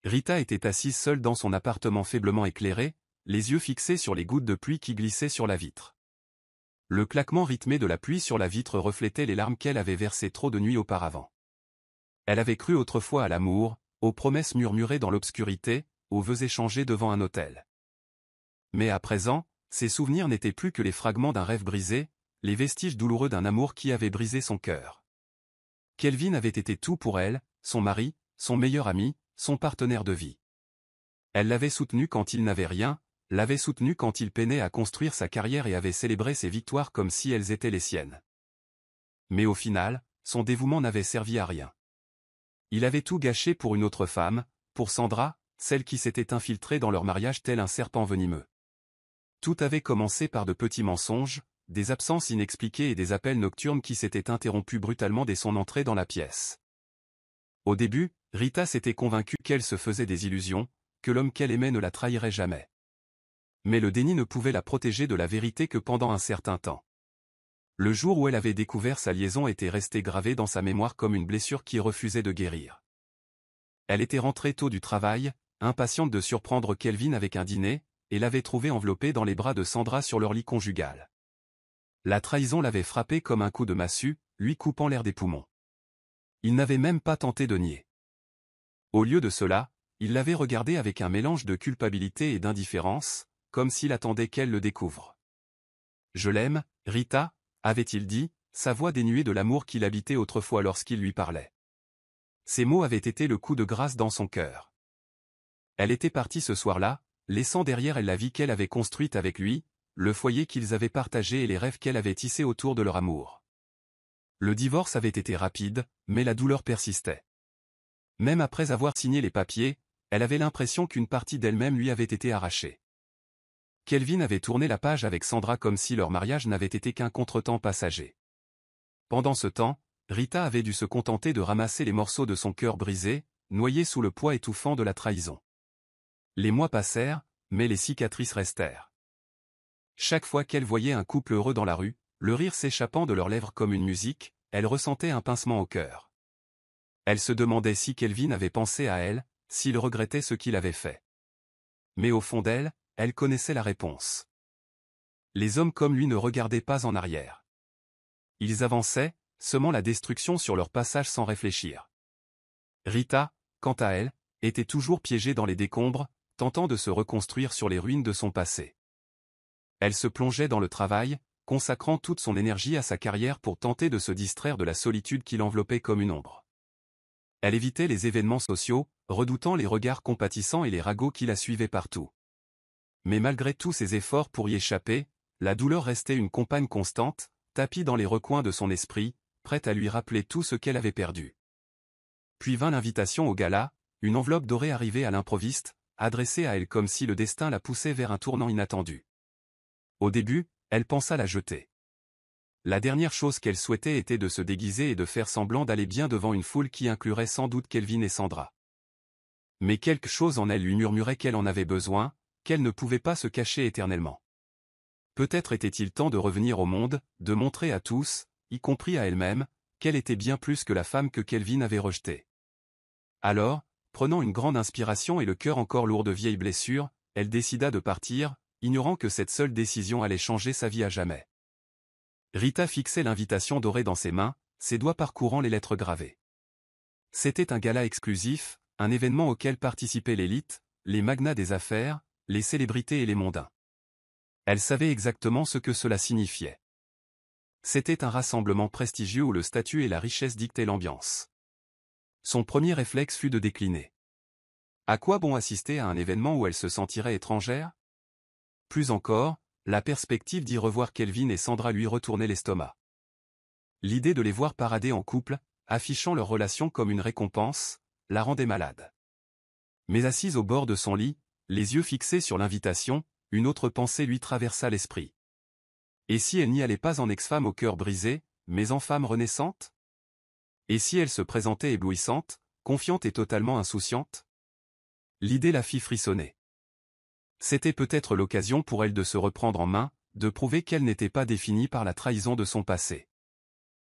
Rita était assise seule dans son appartement faiblement éclairé, les yeux fixés sur les gouttes de pluie qui glissaient sur la vitre. Le claquement rythmé de la pluie sur la vitre reflétait les larmes qu'elle avait versées trop de nuits auparavant. Elle avait cru autrefois à l'amour, aux promesses murmurées dans l'obscurité, aux vœux échangés devant un autel. Mais à présent, ses souvenirs n'étaient plus que les fragments d'un rêve brisé, les vestiges douloureux d'un amour qui avait brisé son cœur. Kelvin avait été tout pour elle, son mari, son meilleur ami, son partenaire de vie. Elle l'avait soutenu quand il n'avait rien, l'avait soutenu quand il peinait à construire sa carrière et avait célébré ses victoires comme si elles étaient les siennes. Mais au final, son dévouement n'avait servi à rien. Il avait tout gâché pour une autre femme, pour Sandra, celle qui s'était infiltrée dans leur mariage tel un serpent venimeux. Tout avait commencé par de petits mensonges, des absences inexpliquées et des appels nocturnes qui s'étaient interrompus brutalement dès son entrée dans la pièce. Au début, Rita s'était convaincue qu'elle se faisait des illusions, que l'homme qu'elle aimait ne la trahirait jamais. Mais le déni ne pouvait la protéger de la vérité que pendant un certain temps. Le jour où elle avait découvert sa liaison était resté gravé dans sa mémoire comme une blessure qui refusait de guérir. Elle était rentrée tôt du travail, impatiente de surprendre Kelvin avec un dîner, et l'avait trouvé enveloppé dans les bras de Sandra sur leur lit conjugal. La trahison l'avait frappé comme un coup de massue, lui coupant l'air des poumons. Il n'avait même pas tenté de nier. Au lieu de cela, il l'avait regardée avec un mélange de culpabilité et d'indifférence, comme s'il attendait qu'elle le découvre. « Je l'aime, Rita », avait-il dit, sa voix dénuée de l'amour qu'il habitait autrefois lorsqu'il lui parlait. Ces mots avaient été le coup de grâce dans son cœur. Elle était partie ce soir-là, laissant derrière elle la vie qu'elle avait construite avec lui, le foyer qu'ils avaient partagé et les rêves qu'elle avait tissés autour de leur amour. Le divorce avait été rapide, mais la douleur persistait. Même après avoir signé les papiers, elle avait l'impression qu'une partie d'elle-même lui avait été arrachée. Kelvin avait tourné la page avec Sandra comme si leur mariage n'avait été qu'un contretemps passager. Pendant ce temps, Rita avait dû se contenter de ramasser les morceaux de son cœur brisé, noyés sous le poids étouffant de la trahison. Les mois passèrent, mais les cicatrices restèrent. Chaque fois qu'elle voyait un couple heureux dans la rue, le rire s'échappant de leurs lèvres comme une musique, elle ressentait un pincement au cœur. Elle se demandait si Kelvin avait pensé à elle, s'il regrettait ce qu'il avait fait. Mais au fond d'elle, elle connaissait la réponse. Les hommes comme lui ne regardaient pas en arrière. Ils avançaient, semant la destruction sur leur passage sans réfléchir. Rita, quant à elle, était toujours piégée dans les décombres, tentant de se reconstruire sur les ruines de son passé. Elle se plongeait dans le travail, consacrant toute son énergie à sa carrière pour tenter de se distraire de la solitude qui l'enveloppait comme une ombre. Elle évitait les événements sociaux, redoutant les regards compatissants et les ragots qui la suivaient partout. Mais malgré tous ses efforts pour y échapper, la douleur restait une compagne constante, tapie dans les recoins de son esprit, prête à lui rappeler tout ce qu'elle avait perdu. Puis vint l'invitation au gala, une enveloppe dorée arrivée à l'improviste, adressée à elle comme si le destin la poussait vers un tournant inattendu. Au début, elle pensa la jeter. La dernière chose qu'elle souhaitait était de se déguiser et de faire semblant d'aller bien devant une foule qui inclurait sans doute Kelvin et Sandra. Mais quelque chose en elle lui murmurait qu'elle en avait besoin, qu'elle ne pouvait pas se cacher éternellement. Peut-être était-il temps de revenir au monde, de montrer à tous, y compris à elle-même, qu'elle était bien plus que la femme que Kelvin avait rejetée. Alors, prenant une grande inspiration et le cœur encore lourd de vieilles blessures, elle décida de partir, ignorant que cette seule décision allait changer sa vie à jamais. Rita fixait l'invitation dorée dans ses mains, ses doigts parcourant les lettres gravées. C'était un gala exclusif, un événement auquel participaient l'élite, les magnats des affaires, les célébrités et les mondains. Elle savait exactement ce que cela signifiait. C'était un rassemblement prestigieux où le statut et la richesse dictaient l'ambiance. Son premier réflexe fut de décliner. À quoi bon assister à un événement où elle se sentirait étrangère? Plus encore, la perspective d'y revoir Kelvin et Sandra lui retournait l'estomac. L'idée de les voir parader en couple, affichant leur relation comme une récompense, la rendait malade. Mais assise au bord de son lit, les yeux fixés sur l'invitation, une autre pensée lui traversa l'esprit. Et si elle n'y allait pas en ex-femme au cœur brisé, mais en femme renaissante? Et si elle se présentait éblouissante, confiante et totalement insouciante? L'idée la fit frissonner. C'était peut-être l'occasion pour elle de se reprendre en main, de prouver qu'elle n'était pas définie par la trahison de son passé.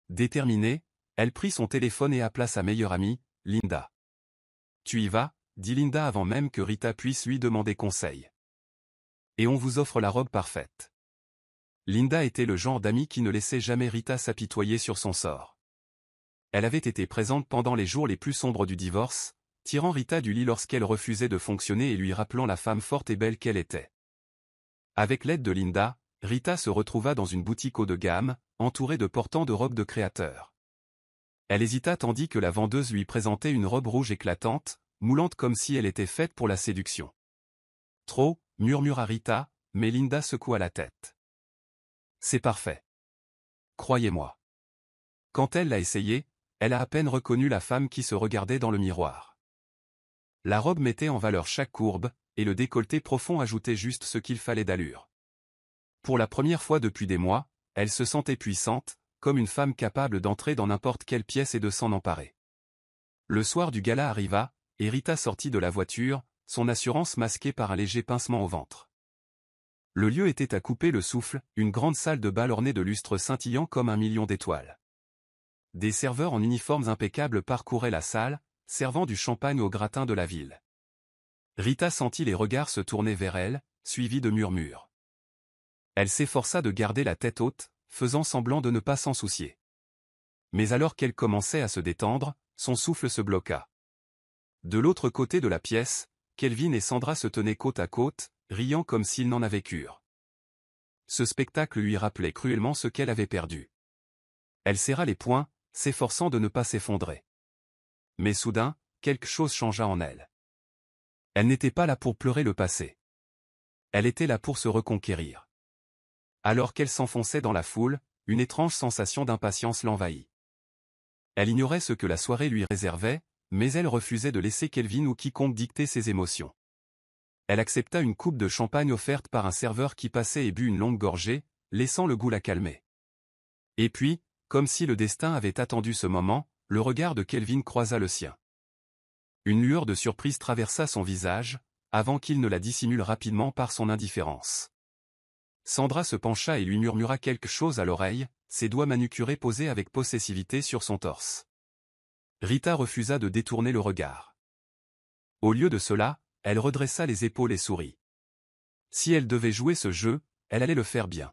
Déterminée, elle prit son téléphone et appela sa meilleure amie, Linda. « Tu y vas, dit Linda avant même que Rita puisse lui demander conseil. Et on vous offre la robe parfaite. Linda était le genre d'amie qui ne laissait jamais Rita s'apitoyer sur son sort. Elle avait été présente pendant les jours les plus sombres du divorce, tirant Rita du lit lorsqu'elle refusait de fonctionner et lui rappelant la femme forte et belle qu'elle était. Avec l'aide de Linda, Rita se retrouva dans une boutique haut de gamme, entourée de portants de robes de créateurs. Elle hésita tandis que la vendeuse lui présentait une robe rouge éclatante, moulante comme si elle était faite pour la séduction. Trop, murmura Rita, mais Linda secoua la tête. C'est parfait. Croyez-moi. Quand elle l'a essayé, elle a à peine reconnu la femme qui se regardait dans le miroir. La robe mettait en valeur chaque courbe, et le décolleté profond ajoutait juste ce qu'il fallait d'allure. Pour la première fois depuis des mois, elle se sentait puissante, comme une femme capable d'entrer dans n'importe quelle pièce et de s'en emparer. Le soir du gala arriva, et Rita sortit de la voiture, son assurance masquée par un léger pincement au ventre. Le lieu était à couper le souffle, une grande salle de bal ornée de lustres scintillants comme un million d'étoiles. Des serveurs en uniformes impeccables parcouraient la salle, servant du champagne au gratin de la ville. Rita sentit les regards se tourner vers elle, suivis de murmures. Elle s'efforça de garder la tête haute, faisant semblant de ne pas s'en soucier. Mais alors qu'elle commençait à se détendre, son souffle se bloqua. De l'autre côté de la pièce, Kelvin et Sandra se tenaient côte à côte, riant comme s'ils n'en avaient cure. Ce spectacle lui rappelait cruellement ce qu'elle avait perdu. Elle serra les poings, s'efforçant de ne pas s'effondrer. Mais soudain, quelque chose changea en elle. Elle n'était pas là pour pleurer le passé. Elle était là pour se reconquérir. Alors qu'elle s'enfonçait dans la foule, une étrange sensation d'impatience l'envahit. Elle ignorait ce que la soirée lui réservait, mais elle refusait de laisser Kelvin ou quiconque dicter ses émotions. Elle accepta une coupe de champagne offerte par un serveur qui passait et but une longue gorgée, laissant le goût la calmer. Et puis, comme si le destin avait attendu ce moment, le regard de Kelvin croisa le sien. Une lueur de surprise traversa son visage, avant qu'il ne la dissimule rapidement par son indifférence. Sandra se pencha et lui murmura quelque chose à l'oreille, ses doigts manucurés posés avec possessivité sur son torse. Rita refusa de détourner le regard. Au lieu de cela, elle redressa les épaules et sourit. Si elle devait jouer ce jeu, elle allait le faire bien.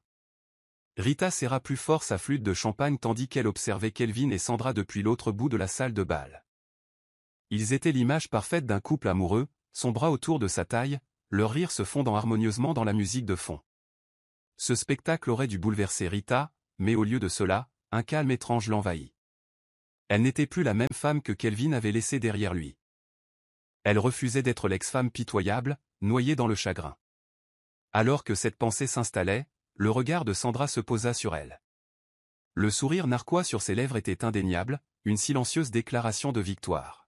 Rita serra plus fort sa flûte de champagne tandis qu'elle observait Kelvin et Sandra depuis l'autre bout de la salle de bal. Ils étaient l'image parfaite d'un couple amoureux, son bras autour de sa taille, leur rire se fondant harmonieusement dans la musique de fond. Ce spectacle aurait dû bouleverser Rita, mais au lieu de cela, un calme étrange l'envahit. Elle n'était plus la même femme que Kelvin avait laissée derrière lui. Elle refusait d'être l'ex-femme pitoyable, noyée dans le chagrin. Alors que cette pensée s'installait, le regard de Sandra se posa sur elle. Le sourire narquois sur ses lèvres était indéniable, une silencieuse déclaration de victoire.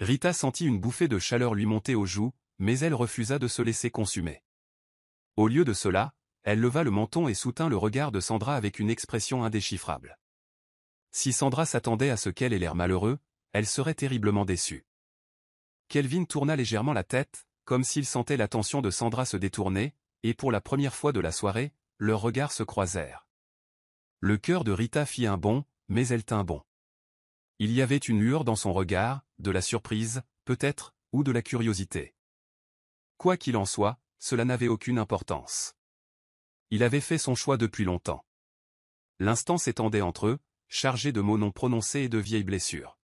Rita sentit une bouffée de chaleur lui monter aux joues, mais elle refusa de se laisser consumer. Au lieu de cela, elle leva le menton et soutint le regard de Sandra avec une expression indéchiffrable. Si Sandra s'attendait à ce qu'elle ait l'air malheureux, elle serait terriblement déçue. Kelvin tourna légèrement la tête, comme s'il sentait l'attention de Sandra se détourner, et pour la première fois de la soirée, leurs regards se croisèrent. Le cœur de Rita fit un bond, mais elle tint bon. Il y avait une lueur dans son regard, de la surprise, peut-être, ou de la curiosité. Quoi qu'il en soit, cela n'avait aucune importance. Il avait fait son choix depuis longtemps. L'instant s'étendait entre eux, chargé de mots non prononcés et de vieilles blessures.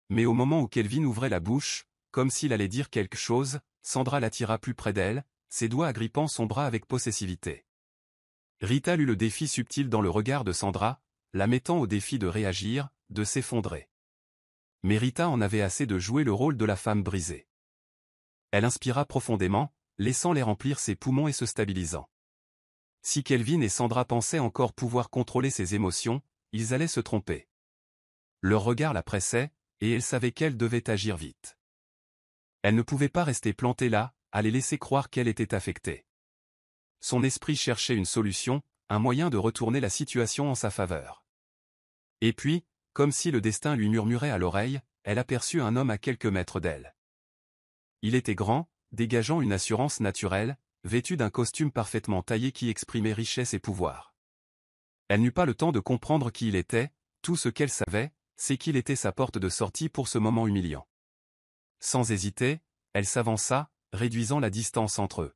Mais au moment où Kelvin ouvrait la bouche, comme s'il allait dire quelque chose, Sandra l'attira plus près d'elle, ses doigts agrippant son bras avec possessivité. Rita lut le défi subtil dans le regard de Sandra, la mettant au défi de réagir, de s'effondrer. Mais Rita en avait assez de jouer le rôle de la femme brisée. Elle inspira profondément, laissant l'air remplir ses poumons et se stabilisant. Si Kelvin et Sandra pensaient encore pouvoir contrôler ses émotions, ils allaient se tromper. Leur regard la pressait, et elle savait qu'elle devait agir vite. Elle ne pouvait pas rester plantée là, à les laisser croire qu'elle était affectée. Son esprit cherchait une solution, un moyen de retourner la situation en sa faveur. Et puis, comme si le destin lui murmurait à l'oreille, elle aperçut un homme à quelques mètres d'elle. Il était grand, dégageant une assurance naturelle, vêtu d'un costume parfaitement taillé qui exprimait richesse et pouvoir. Elle n'eut pas le temps de comprendre qui il était, tout ce qu'elle savait, c'est qu'il était sa porte de sortie pour ce moment humiliant. Sans hésiter, elle s'avança, réduisant la distance entre eux.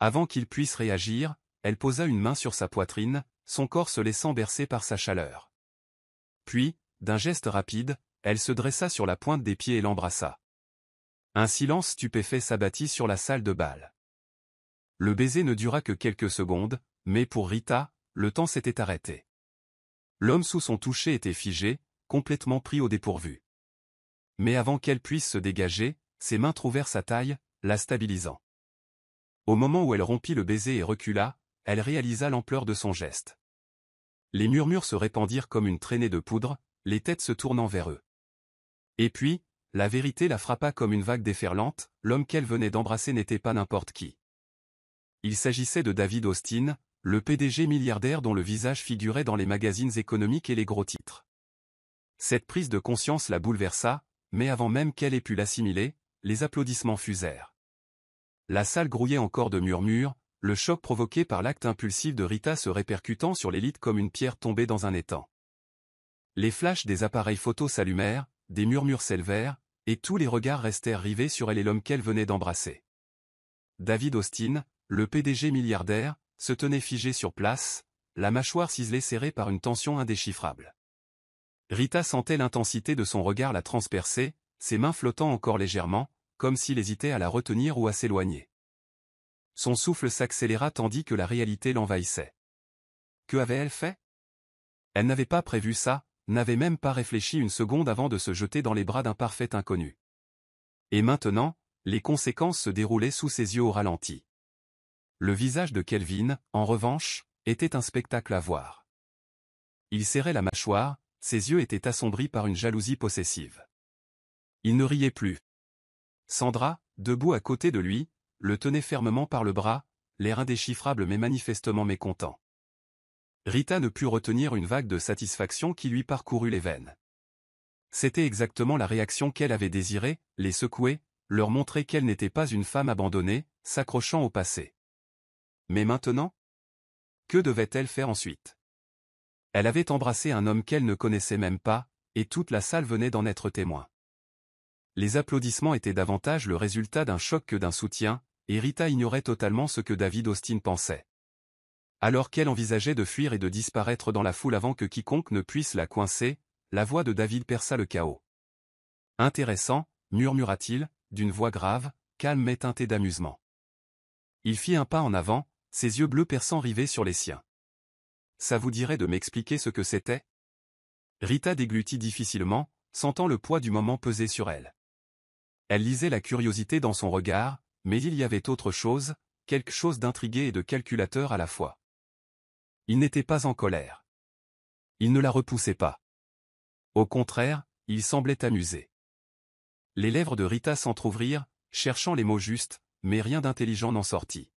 Avant qu'il puisse réagir, elle posa une main sur sa poitrine, son corps se laissant bercer par sa chaleur. Puis, d'un geste rapide, elle se dressa sur la pointe des pieds et l'embrassa. Un silence stupéfait s'abattit sur la salle de bal. Le baiser ne dura que quelques secondes, mais pour Rita, le temps s'était arrêté. L'homme sous son toucher était figé, complètement pris au dépourvu. Mais avant qu'elle puisse se dégager, ses mains trouvèrent sa taille, la stabilisant. Au moment où elle rompit le baiser et recula, elle réalisa l'ampleur de son geste. Les murmures se répandirent comme une traînée de poudre, les têtes se tournant vers eux. Et puis, la vérité la frappa comme une vague déferlante, l'homme qu'elle venait d'embrasser n'était pas n'importe qui. Il s'agissait de David Austin, le PDG milliardaire dont le visage figurait dans les magazines économiques et les gros titres. Cette prise de conscience la bouleversa, mais avant même qu'elle ait pu l'assimiler, les applaudissements fusèrent. La salle grouillait encore de murmures, le choc provoqué par l'acte impulsif de Rita se répercutant sur l'élite comme une pierre tombée dans un étang. Les flashs des appareils photos s'allumèrent, des murmures s'élevèrent, et tous les regards restèrent rivés sur elle et l'homme qu'elle venait d'embrasser. David Austin, le PDG milliardaire, se tenait figé sur place, la mâchoire ciselée serrée par une tension indéchiffrable. Rita sentait l'intensité de son regard la transpercer, ses mains flottant encore légèrement, comme s'il hésitait à la retenir ou à s'éloigner. Son souffle s'accéléra tandis que la réalité l'envahissait. Que avait-elle fait? Elle n'avait pas prévu ça, n'avait même pas réfléchi une seconde avant de se jeter dans les bras d'un parfait inconnu. Et maintenant, les conséquences se déroulaient sous ses yeux au ralenti. Le visage de Kelvin, en revanche, était un spectacle à voir. Il serrait la mâchoire, ses yeux étaient assombris par une jalousie possessive. Il ne riait plus. Sandra, debout à côté de lui, le tenait fermement par le bras, l'air indéchiffrable mais manifestement mécontent. Rita ne put retenir une vague de satisfaction qui lui parcourut les veines. C'était exactement la réaction qu'elle avait désirée, les secouer, leur montrer qu'elle n'était pas une femme abandonnée, s'accrochant au passé. Mais maintenant? Que devait-elle faire ensuite? Elle avait embrassé un homme qu'elle ne connaissait même pas, et toute la salle venait d'en être témoin. Les applaudissements étaient davantage le résultat d'un choc que d'un soutien, et Rita ignorait totalement ce que David Austin pensait. Alors qu'elle envisageait de fuir et de disparaître dans la foule avant que quiconque ne puisse la coincer, la voix de David perça le chaos. « Intéressant », murmura-t-il, d'une voix grave, calme mais teintée d'amusement. Il fit un pas en avant, ses yeux bleus perçants rivés sur les siens. « Ça vous dirait de m'expliquer ce que c'était » Rita déglutit difficilement, sentant le poids du moment peser sur elle. Elle lisait la curiosité dans son regard, mais il y avait autre chose, quelque chose d'intrigué et de calculateur à la fois. Il n'était pas en colère. Il ne la repoussait pas. Au contraire, il semblait amusé. Les lèvres de Rita s'entr'ouvrirent, cherchant les mots justes, mais rien d'intelligent n'en sortit.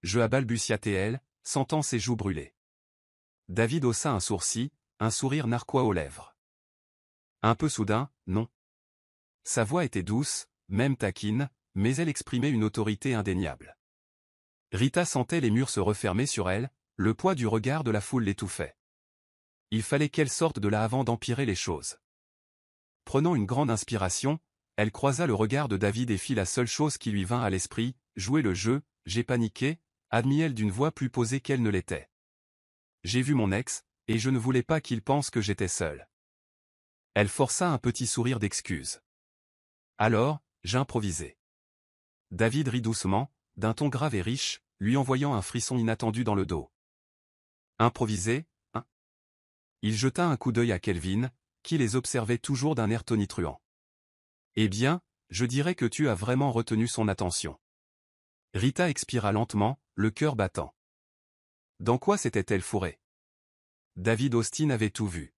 Je balbutia-t-elle, sentant ses joues brûler. David haussa un sourcil, un sourire narquois aux lèvres. Un peu soudain, non. Sa voix était douce, même taquine, mais elle exprimait une autorité indéniable. Rita sentait les murs se refermer sur elle, le poids du regard de la foule l'étouffait. Il fallait qu'elle sorte de là avant d'empirer les choses. Prenant une grande inspiration, elle croisa le regard de David et fit la seule chose qui lui vint à l'esprit, jouer le jeu. J'ai paniqué, admit-elle d'une voix plus posée qu'elle ne l'était. J'ai vu mon ex, et je ne voulais pas qu'il pense que j'étais seule. Elle força un petit sourire d'excuse. Alors, j'improvisai. David rit doucement, d'un ton grave et riche, lui envoyant un frisson inattendu dans le dos. Improviser, hein? Il jeta un coup d'œil à Kelvin, qui les observait toujours d'un air tonitruant. Eh bien, je dirais que tu as vraiment retenu son attention. Rita expira lentement, le cœur battant. Dans quoi s'était-elle fourrée? David Austin avait tout vu.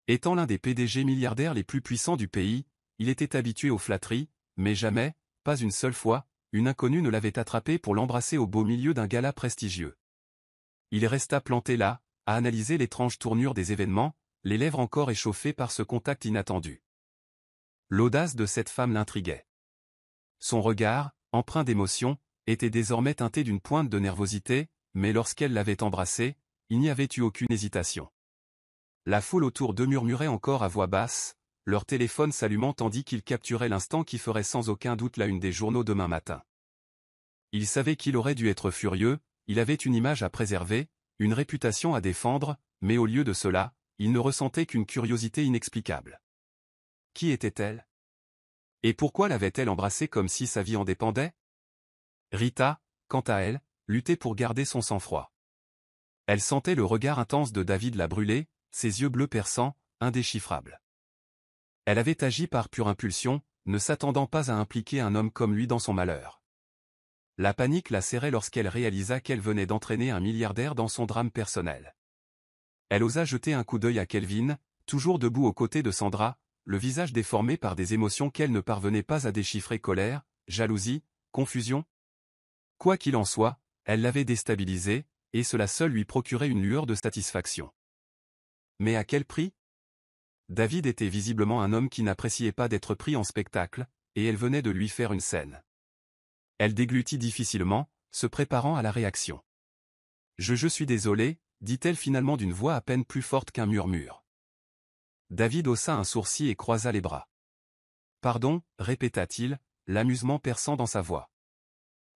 Étant l'un des PDG milliardaires les plus puissants du pays, il était habitué aux flatteries, mais jamais, pas une seule fois, une inconnue ne l'avait attrapé pour l'embrasser au beau milieu d'un gala prestigieux. Il resta planté là, à analyser l'étrange tournure des événements, les lèvres encore échauffées par ce contact inattendu. L'audace de cette femme l'intriguait. Son regard, empreint d'émotion, était désormais teinté d'une pointe de nervosité, mais lorsqu'elle l'avait embrassé, il n'y avait eu aucune hésitation. La foule autour d'eux murmurait encore à voix basse, leur téléphone s'allumant tandis qu'ils capturaient l'instant qui ferait sans aucun doute la une des journaux demain matin. Il savait qu'il aurait dû être furieux, il avait une image à préserver, une réputation à défendre, mais au lieu de cela, il ne ressentait qu'une curiosité inexplicable. Qui était-elle? Et pourquoi l'avait-elle embrassée comme si sa vie en dépendait? Rita, quant à elle, luttait pour garder son sang-froid. Elle sentait le regard intense de David la brûler, ses yeux bleus perçants, indéchiffrables. Elle avait agi par pure impulsion, ne s'attendant pas à impliquer un homme comme lui dans son malheur. La panique la serrait lorsqu'elle réalisa qu'elle venait d'entraîner un milliardaire dans son drame personnel. Elle osa jeter un coup d'œil à Kelvin, toujours debout aux côtés de Sandra, le visage déformé par des émotions qu'elle ne parvenait pas à déchiffrer: colère, jalousie, confusion. Quoi qu'il en soit, elle l'avait déstabilisé, et cela seul lui procurait une lueur de satisfaction. Mais à quel prix? David était visiblement un homme qui n'appréciait pas d'être pris en spectacle, et elle venait de lui faire une scène. Elle déglutit difficilement, se préparant à la réaction. Je suis désolée, dit-elle finalement d'une voix à peine plus forte qu'un murmure. David haussa un sourcil et croisa les bras. Pardon, répéta-t-il, l'amusement perçant dans sa voix.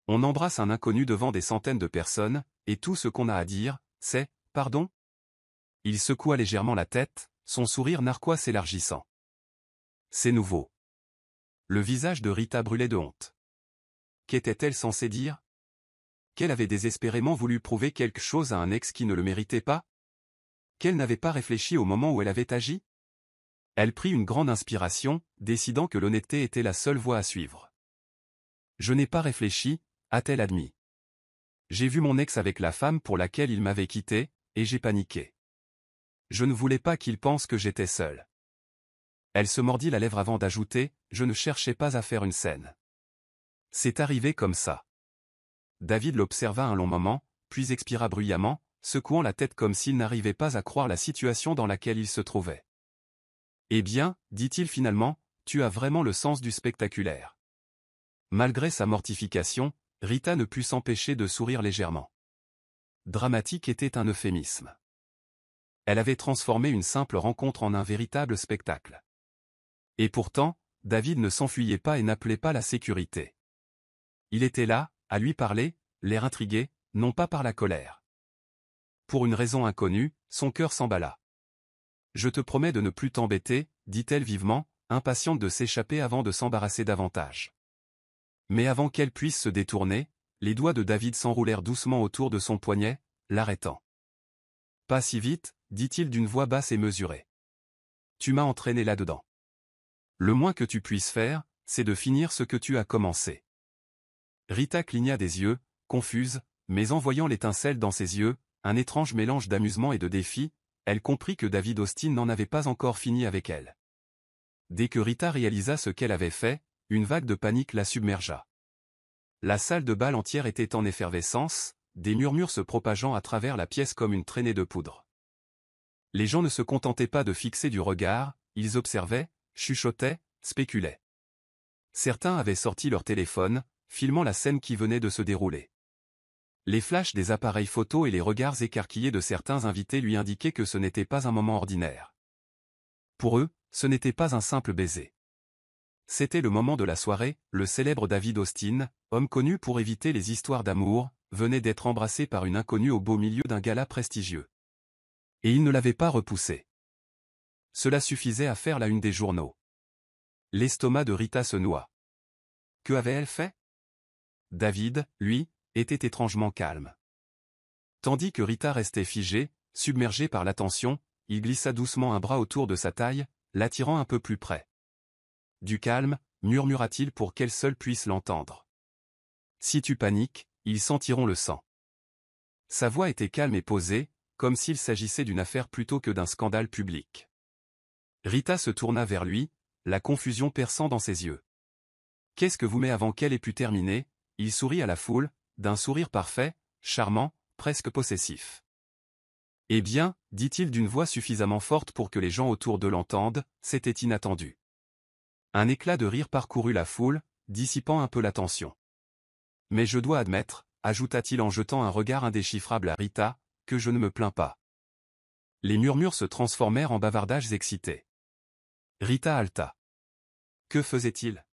On embrasse un inconnu devant des centaines de personnes, et tout ce qu'on a à dire, c'est « pardon ?» Il secoua légèrement la tête, son sourire narquois s'élargissant. C'est nouveau. Le visage de Rita brûlait de honte. Qu'était-elle censée dire? Qu'elle avait désespérément voulu prouver quelque chose à un ex qui ne le méritait pas? Qu'elle n'avait pas réfléchi au moment où elle avait agi? Elle prit une grande inspiration, décidant que l'honnêteté était la seule voie à suivre. Je n'ai pas réfléchi, a-t-elle admis. J'ai vu mon ex avec la femme pour laquelle il m'avait quitté, et j'ai paniqué. Je ne voulais pas qu'il pense que j'étais seule. Elle se mordit la lèvre avant d'ajouter, je ne cherchais pas à faire une scène. C'est arrivé comme ça. David l'observa un long moment, puis expira bruyamment, secouant la tête comme s'il n'arrivait pas à croire la situation dans laquelle il se trouvait. Eh bien, dit-il finalement, tu as vraiment le sens du spectaculaire. Malgré sa mortification, Rita ne put s'empêcher de sourire légèrement. Dramatique était un euphémisme. Elle avait transformé une simple rencontre en un véritable spectacle. Et pourtant, David ne s'enfuyait pas et n'appelait pas la sécurité. Il était là, à lui parler, l'air intrigué, non pas par la colère. Pour une raison inconnue, son cœur s'emballa. Je te promets de ne plus t'embêter, dit-elle vivement, impatiente de s'échapper avant de s'embarrasser davantage. Mais avant qu'elle puisse se détourner, les doigts de David s'enroulèrent doucement autour de son poignet, l'arrêtant. Pas si vite, dit-il d'une voix basse et mesurée. Tu m'as entraîné là-dedans. Le moins que tu puisses faire, c'est de finir ce que tu as commencé. Rita cligna des yeux, confuse, mais en voyant l'étincelle dans ses yeux, un étrange mélange d'amusement et de défi, elle comprit que David Austin n'en avait pas encore fini avec elle. Dès que Rita réalisa ce qu'elle avait fait, une vague de panique la submergea. La salle de bal entière était en effervescence, des murmures se propageant à travers la pièce comme une traînée de poudre. Les gens ne se contentaient pas de fixer du regard, ils observaient, chuchotaient, spéculaient. Certains avaient sorti leur téléphone, filmant la scène qui venait de se dérouler. Les flashs des appareils photo et les regards écarquillés de certains invités lui indiquaient que ce n'était pas un moment ordinaire. Pour eux, ce n'était pas un simple baiser. C'était le moment de la soirée, le célèbre David Austin, homme connu pour éviter les histoires d'amour, venait d'être embrassé par une inconnue au beau milieu d'un gala prestigieux. Et il ne l'avait pas repoussé. Cela suffisait à faire la une des journaux. L'estomac de Rita se noua. Que avait-elle fait? David, lui, était étrangement calme. Tandis que Rita restait figée, submergée par l'attention, il glissa doucement un bras autour de sa taille, l'attirant un peu plus près. Du calme, murmura-t-il pour qu'elle seule puisse l'entendre. Si tu paniques, ils sentiront le sang. Sa voix était calme et posée, comme s'il s'agissait d'une affaire plutôt que d'un scandale public. Rita se tourna vers lui, la confusion perçant dans ses yeux. Qu'est-ce que vous met avant qu'elle ait pu terminer? Il sourit à la foule, d'un sourire parfait, charmant, presque possessif. Eh bien, dit-il d'une voix suffisamment forte pour que les gens autour d'eux l'entendent, c'était inattendu. Un éclat de rire parcourut la foule, dissipant un peu la tension. Mais je dois admettre, ajouta-t-il en jetant un regard indéchiffrable à Rita, que je ne me plains pas. Les murmures se transformèrent en bavardages excités. Rita haleta. Que faisait-il?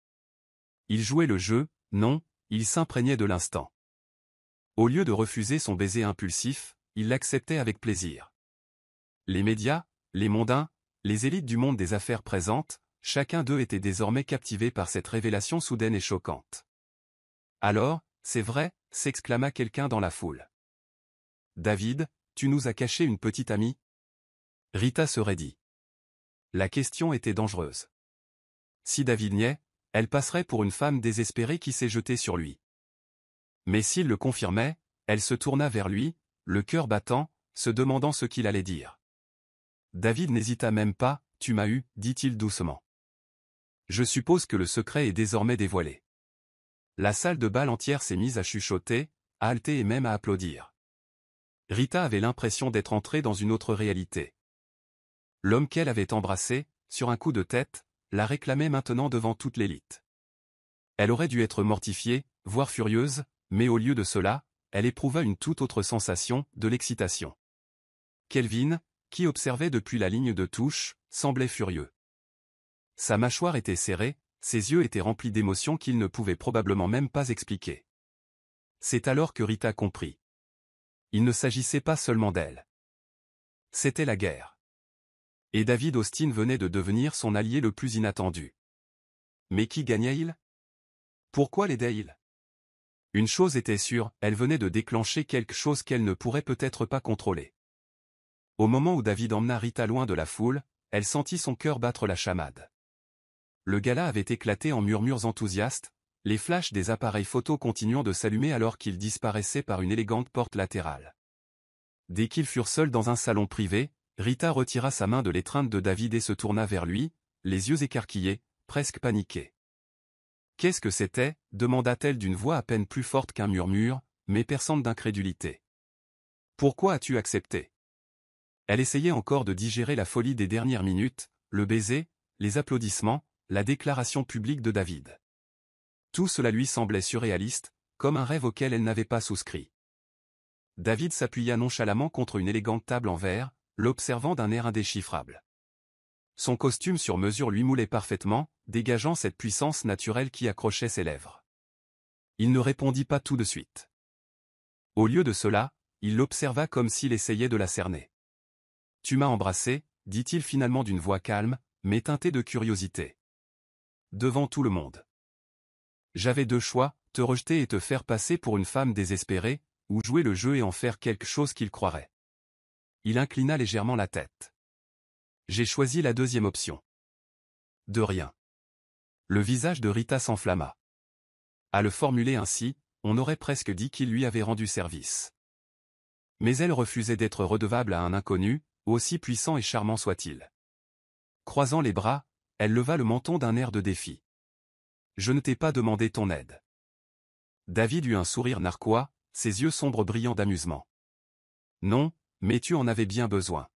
Il jouait le jeu, non, il s'imprégnait de l'instant. Au lieu de refuser son baiser impulsif, il l'acceptait avec plaisir. Les médias, les mondains, les élites du monde des affaires présentes, chacun d'eux était désormais captivé par cette révélation soudaine et choquante. Alors, c'est vrai, s'exclama quelqu'un dans la foule. David, tu nous as caché une petite amie? Rita se raidit. La question était dangereuse. Si David niait, elle passerait pour une femme désespérée qui s'est jetée sur lui. Mais s'il le confirmait, elle se tourna vers lui, le cœur battant, se demandant ce qu'il allait dire. David n'hésita même pas, tu m'as eu, dit-il doucement. Je suppose que le secret est désormais dévoilé. La salle de bal entière s'est mise à chuchoter, à halter et même à applaudir. Rita avait l'impression d'être entrée dans une autre réalité. L'homme qu'elle avait embrassé, sur un coup de tête, la réclamait maintenant devant toute l'élite. Elle aurait dû être mortifiée, voire furieuse, mais au lieu de cela, elle éprouva une toute autre sensation, de l'excitation. Kelvin, qui observait depuis la ligne de touche, semblait furieux. Sa mâchoire était serrée, ses yeux étaient remplis d'émotions qu'il ne pouvait probablement même pas expliquer. C'est alors que Rita comprit. Il ne s'agissait pas seulement d'elle. C'était la guerre. Et David Austin venait de devenir son allié le plus inattendu. Mais qui gagnait-il? Pourquoi l'aidait-il? Une chose était sûre, elle venait de déclencher quelque chose qu'elle ne pourrait peut-être pas contrôler. Au moment où David emmena Rita loin de la foule, elle sentit son cœur battre la chamade. Le gala avait éclaté en murmures enthousiastes, les flashs des appareils photo continuant de s'allumer alors qu'ils disparaissaient par une élégante porte latérale. Dès qu'ils furent seuls dans un salon privé, Rita retira sa main de l'étreinte de David et se tourna vers lui, les yeux écarquillés, presque paniqués. Qu'est-ce que c'était? Demanda-t-elle d'une voix à peine plus forte qu'un murmure, mais perçante d'incrédulité. Pourquoi as-tu accepté? Elle essayait encore de digérer la folie des dernières minutes, le baiser, les applaudissements, la déclaration publique de David. Tout cela lui semblait surréaliste, comme un rêve auquel elle n'avait pas souscrit. David s'appuya nonchalamment contre une élégante table en verre, l'observant d'un air indéchiffrable. Son costume sur mesure lui moulait parfaitement, dégageant cette puissance naturelle qui accrochait ses lèvres. Il ne répondit pas tout de suite. Au lieu de cela, il l'observa comme s'il essayait de la cerner. « Tu m'as embrassé » dit-il finalement d'une voix calme, mais teintée de curiosité. Devant tout le monde. J'avais deux choix, te rejeter et te faire passer pour une femme désespérée, ou jouer le jeu et en faire quelque chose qu'il croirait. Il inclina légèrement la tête. J'ai choisi la deuxième option. De rien. Le visage de Rita s'enflamma. À le formuler ainsi, on aurait presque dit qu'il lui avait rendu service. Mais elle refusait d'être redevable à un inconnu, aussi puissant et charmant soit-il. Croisant les bras, elle leva le menton d'un air de défi. Je ne t'ai pas demandé ton aide. David eut un sourire narquois, ses yeux sombres brillant d'amusement. Non, mais tu en avais bien besoin.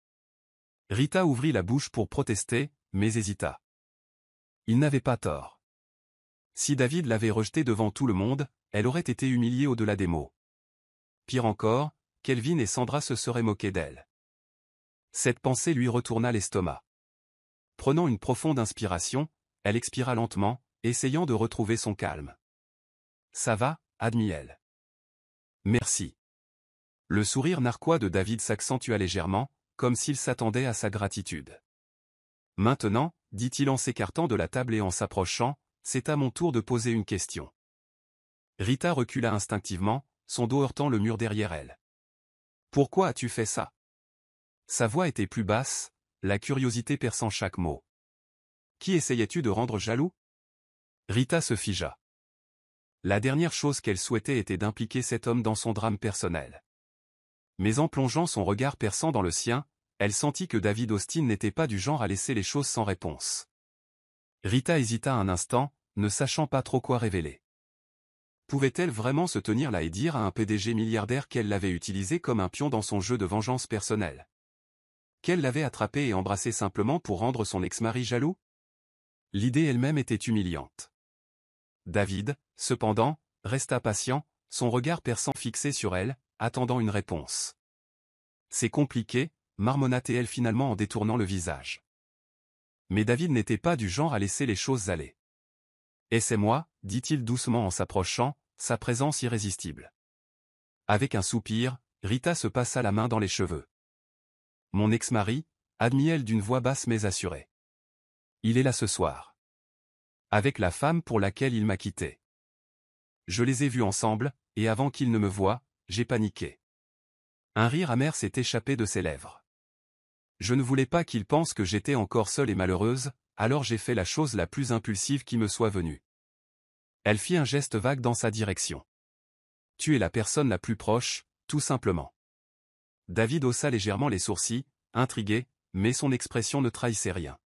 Rita ouvrit la bouche pour protester, mais hésita. Il n'avait pas tort. Si David l'avait rejetée devant tout le monde, elle aurait été humiliée au-delà des mots. Pire encore, Kelvin et Sandra se seraient moqués d'elle. Cette pensée lui retourna l'estomac. Prenant une profonde inspiration, elle expira lentement, essayant de retrouver son calme. Ça va, admit-elle. Merci. Le sourire narquois de David s'accentua légèrement, comme s'il s'attendait à sa gratitude. Maintenant, dit-il en s'écartant de la table et en s'approchant, c'est à mon tour de poser une question. Rita recula instinctivement, son dos heurtant le mur derrière elle. Pourquoi as-tu fait ça? Sa voix était plus basse, la curiosité perçant chaque mot. Qui essayais-tu de rendre jaloux? Rita se figea. La dernière chose qu'elle souhaitait était d'impliquer cet homme dans son drame personnel. Mais en plongeant son regard perçant dans le sien, elle sentit que David Austin n'était pas du genre à laisser les choses sans réponse. Rita hésita un instant, ne sachant pas trop quoi révéler. Pouvait-elle vraiment se tenir là et dire à un PDG milliardaire qu'elle l'avait utilisé comme un pion dans son jeu de vengeance personnelle? Qu'elle l'avait attrapé et embrassé simplement pour rendre son ex-mari jaloux? L'idée elle-même était humiliante. David, cependant, resta patient, son regard perçant fixé sur elle, attendant une réponse. C'est compliqué, marmonna-t-elle finalement en détournant le visage. Mais David n'était pas du genre à laisser les choses aller. « Et c'est moi » dit-il doucement en s'approchant, sa présence irrésistible. Avec un soupir, Rita se passa la main dans les cheveux. « Mon ex-mari » admit-elle d'une voix basse mais assurée. « Il est là ce soir. Avec la femme pour laquelle il m'a quitté. Je les ai vus ensemble, et avant qu'il ne me voie, j'ai paniqué. » Un rire amer s'est échappé de ses lèvres. « Je ne voulais pas qu'il pense que j'étais encore seule et malheureuse, alors j'ai fait la chose la plus impulsive qui me soit venue. » Elle fit un geste vague dans sa direction. « Tu es la personne la plus proche, tout simplement. » David haussa légèrement les sourcils, intrigué, mais son expression ne trahissait rien.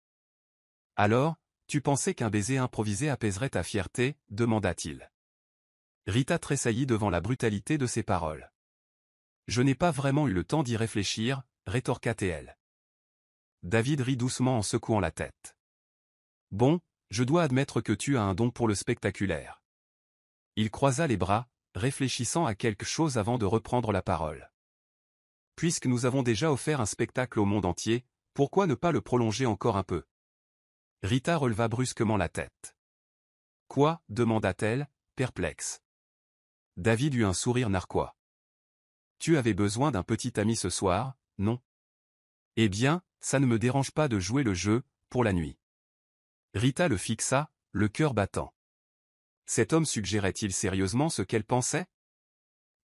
« Alors, tu pensais qu'un baiser improvisé apaiserait ta fierté » demanda-t-il. Rita tressaillit devant la brutalité de ses paroles. « Je n'ai pas vraiment eu le temps d'y réfléchir » rétorqua-t-elle. David rit doucement en secouant la tête. « Bon, je dois admettre que tu as un don pour le spectaculaire. » Il croisa les bras, réfléchissant à quelque chose avant de reprendre la parole. « Puisque nous avons déjà offert un spectacle au monde entier, pourquoi ne pas le prolonger encore un peu ?» Rita releva brusquement la tête. « Quoi » demanda-t-elle, perplexe. David eut un sourire narquois. « Tu avais besoin d'un petit ami ce soir, non ? Eh bien, ça ne me dérange pas de jouer le jeu, pour la nuit. » Rita le fixa, le cœur battant. Cet homme suggérait-il sérieusement ce qu'elle pensait?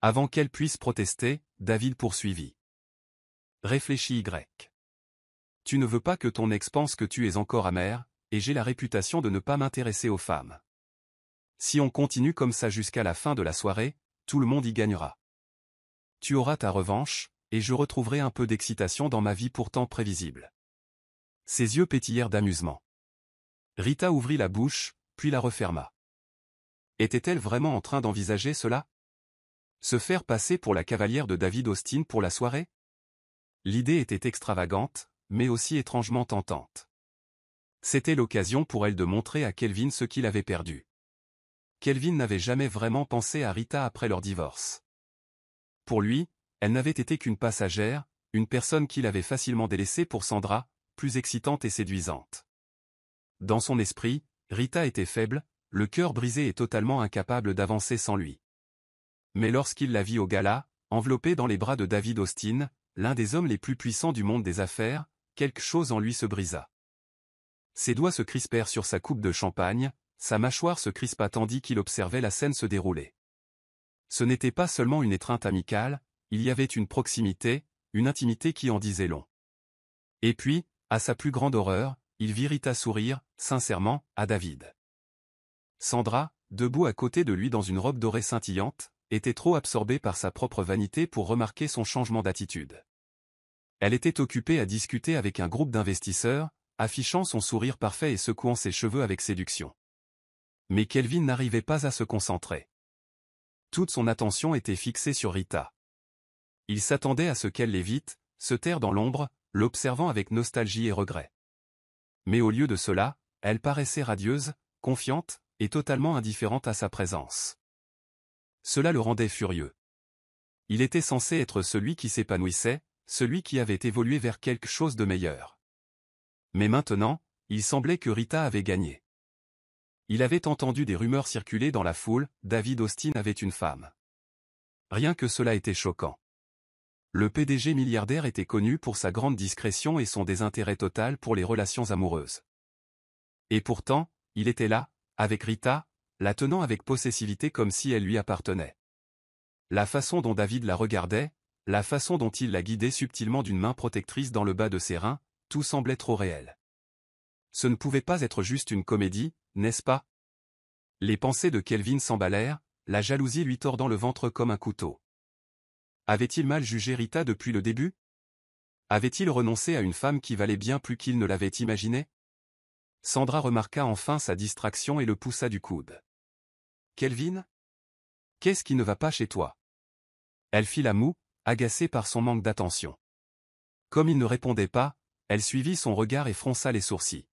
Avant qu'elle puisse protester, David poursuivit. « Réfléchis Y. Tu ne veux pas que ton ex pense que tu es encore amère, et j'ai la réputation de ne pas m'intéresser aux femmes. Si on continue comme ça jusqu'à la fin de la soirée, tout le monde y gagnera. Tu auras ta revanche, et je retrouverai un peu d'excitation dans ma vie pourtant prévisible. » Ses yeux pétillèrent d'amusement. Rita ouvrit la bouche, puis la referma. Était-elle vraiment en train d'envisager cela? Se faire passer pour la cavalière de David Austin pour la soirée? L'idée était extravagante, mais aussi étrangement tentante. C'était l'occasion pour elle de montrer à Kelvin ce qu'il avait perdu. Kelvin n'avait jamais vraiment pensé à Rita après leur divorce. Pour lui, elle n'avait été qu'une passagère, une personne qu'il avait facilement délaissée pour Sandra, plus excitante et séduisante. Dans son esprit, Rita était faible, le cœur brisé et totalement incapable d'avancer sans lui. Mais lorsqu'il la vit au gala, enveloppée dans les bras de David Austin, l'un des hommes les plus puissants du monde des affaires, quelque chose en lui se brisa. Ses doigts se crispèrent sur sa coupe de champagne, sa mâchoire se crispa tandis qu'il observait la scène se dérouler. Ce n'était pas seulement une étreinte amicale, il y avait une proximité, une intimité qui en disait long. Et puis, à sa plus grande horreur, il vit Rita sourire, sincèrement, à David. Sandra, debout à côté de lui dans une robe dorée scintillante, était trop absorbée par sa propre vanité pour remarquer son changement d'attitude. Elle était occupée à discuter avec un groupe d'investisseurs, affichant son sourire parfait et secouant ses cheveux avec séduction. Mais Kelvin n'arrivait pas à se concentrer. Toute son attention était fixée sur Rita. Il s'attendait à ce qu'elle l'évite, se taire dans l'ombre, l'observant avec nostalgie et regret. Mais au lieu de cela, elle paraissait radieuse, confiante, et totalement indifférente à sa présence. Cela le rendait furieux. Il était censé être celui qui s'épanouissait, celui qui avait évolué vers quelque chose de meilleur. Mais maintenant, il semblait que Rita avait gagné. Il avait entendu des rumeurs circuler dans la foule, David Austin avait une femme. Rien que cela était choquant. Le PDG milliardaire était connu pour sa grande discrétion et son désintérêt total pour les relations amoureuses. Et pourtant, il était là, avec Rita, la tenant avec possessivité comme si elle lui appartenait. La façon dont David la regardait, la façon dont il la guidait subtilement d'une main protectrice dans le bas de ses reins, tout semblait trop réel. Ce ne pouvait pas être juste une comédie, n'est-ce pas? Les pensées de Kelvin s'emballèrent, la jalousie lui tordant le ventre comme un couteau. Avait-il mal jugé Rita depuis le début? Avait-il renoncé à une femme qui valait bien plus qu'il ne l'avait imaginé? Sandra remarqua enfin sa distraction et le poussa du coude. « Kelvin? Qu'est-ce qui ne va pas chez toi ?» Elle fit la moue, agacée par son manque d'attention. Comme il ne répondait pas, elle suivit son regard et fronça les sourcils.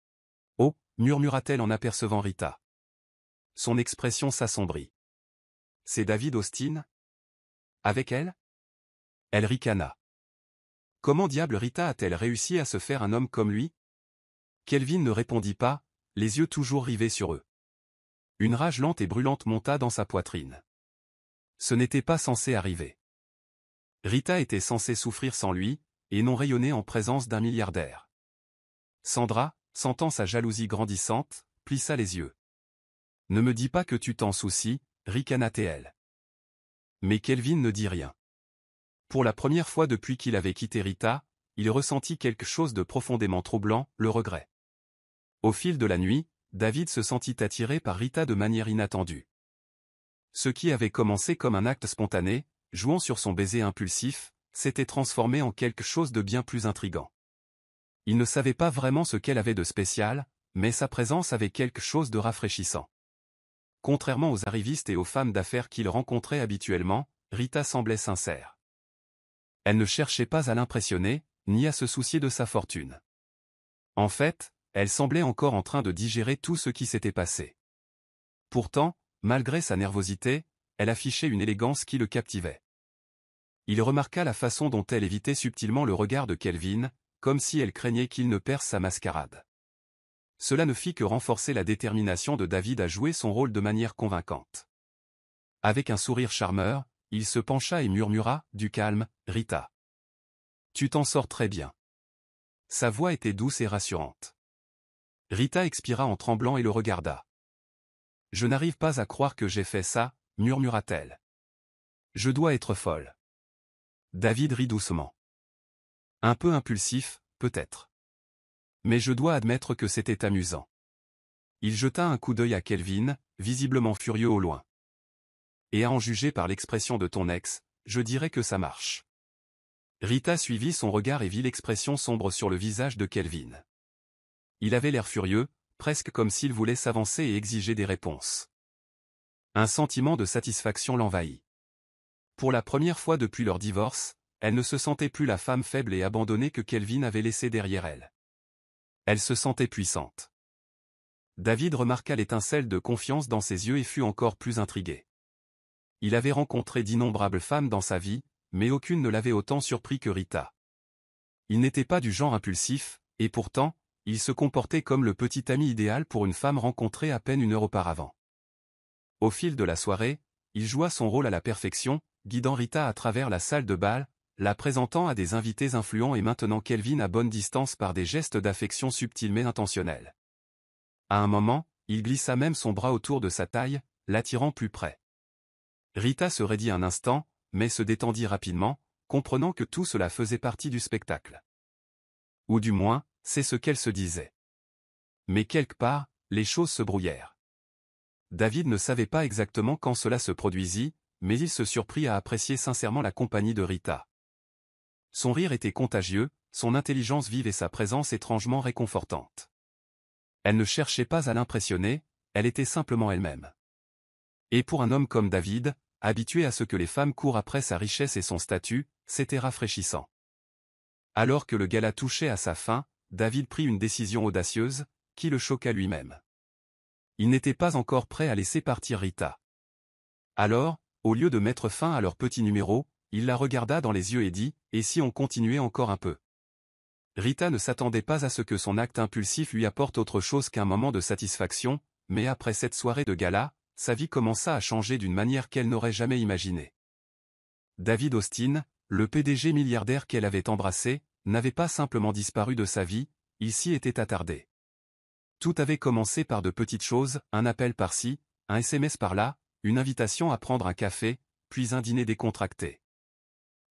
« Oh » murmura-t-elle en apercevant Rita. Son expression s'assombrit. « C'est David Austin? Avec elle ?» Elle ricana. Comment diable Rita a-t-elle réussi à se faire un homme comme lui? Kelvin ne répondit pas, les yeux toujours rivés sur eux. Une rage lente et brûlante monta dans sa poitrine. Ce n'était pas censé arriver. Rita était censée souffrir sans lui, et non rayonner en présence d'un milliardaire. Sandra, sentant sa jalousie grandissante, plissa les yeux. « Ne me dis pas que tu t'en soucies, ricana-t-elle. » Mais Kelvin ne dit rien. Pour la première fois depuis qu'il avait quitté Rita, il ressentit quelque chose de profondément troublant, le regret. Au fil de la nuit, David se sentit attiré par Rita de manière inattendue. Ce qui avait commencé comme un acte spontané, jouant sur son baiser impulsif, s'était transformé en quelque chose de bien plus intrigant. Il ne savait pas vraiment ce qu'elle avait de spécial, mais sa présence avait quelque chose de rafraîchissant. Contrairement aux arrivistes et aux femmes d'affaires qu'il rencontrait habituellement, Rita semblait sincère. Elle ne cherchait pas à l'impressionner, ni à se soucier de sa fortune. En fait, elle semblait encore en train de digérer tout ce qui s'était passé. Pourtant, malgré sa nervosité, elle affichait une élégance qui le captivait. Il remarqua la façon dont elle évitait subtilement le regard de Kelvin, comme si elle craignait qu'il ne perce sa mascarade. Cela ne fit que renforcer la détermination de David à jouer son rôle de manière convaincante. Avec un sourire charmeur, il se pencha et murmura, du calme, « Rita. Tu t'en sors très bien. » Sa voix était douce et rassurante. Rita expira en tremblant et le regarda. « Je n'arrive pas à croire que j'ai fait ça, » murmura-t-elle. « Je dois être folle. » David rit doucement. Un peu impulsif, peut-être. Mais je dois admettre que c'était amusant. Il jeta un coup d'œil à Kelvin, visiblement furieux au loin. Et à en juger par l'expression de ton ex, je dirais que ça marche. Rita suivit son regard et vit l'expression sombre sur le visage de Kelvin. Il avait l'air furieux, presque comme s'il voulait s'avancer et exiger des réponses. Un sentiment de satisfaction l'envahit. Pour la première fois depuis leur divorce, elle ne se sentait plus la femme faible et abandonnée que Kelvin avait laissée derrière elle. Elle se sentait puissante. David remarqua l'étincelle de confiance dans ses yeux et fut encore plus intrigué. Il avait rencontré d'innombrables femmes dans sa vie, mais aucune ne l'avait autant surpris que Rita. Il n'était pas du genre impulsif, et pourtant, il se comportait comme le petit ami idéal pour une femme rencontrée à peine une heure auparavant. Au fil de la soirée, il joua son rôle à la perfection, guidant Rita à travers la salle de bal, la présentant à des invités influents et maintenant Kelvin à bonne distance par des gestes d'affection subtils mais intentionnels. À un moment, il glissa même son bras autour de sa taille, l'attirant plus près. Rita se raidit un instant, mais se détendit rapidement, comprenant que tout cela faisait partie du spectacle. Ou du moins, c'est ce qu'elle se disait. Mais quelque part, les choses se brouillèrent. David ne savait pas exactement quand cela se produisit, mais il se surprit à apprécier sincèrement la compagnie de Rita. Son rire était contagieux, son intelligence vive et sa présence étrangement réconfortante. Elle ne cherchait pas à l'impressionner, elle était simplement elle-même. Et pour un homme comme David, habitué à ce que les femmes courent après sa richesse et son statut, c'était rafraîchissant. Alors que le gala touchait à sa fin, David prit une décision audacieuse, qui le choqua lui-même. Il n'était pas encore prêt à laisser partir Rita. Alors, au lieu de mettre fin à leur petit numéro, il la regarda dans les yeux et dit, « Et si on continuait encore un peu ?» Rita ne s'attendait pas à ce que son acte impulsif lui apporte autre chose qu'un moment de satisfaction, mais après cette soirée de gala, sa vie commença à changer d'une manière qu'elle n'aurait jamais imaginée. David Austin, le PDG milliardaire qu'elle avait embrassé, n'avait pas simplement disparu de sa vie, il s'y était attardé. Tout avait commencé par de petites choses, un appel par-ci, un SMS par-là, une invitation à prendre un café, puis un dîner décontracté.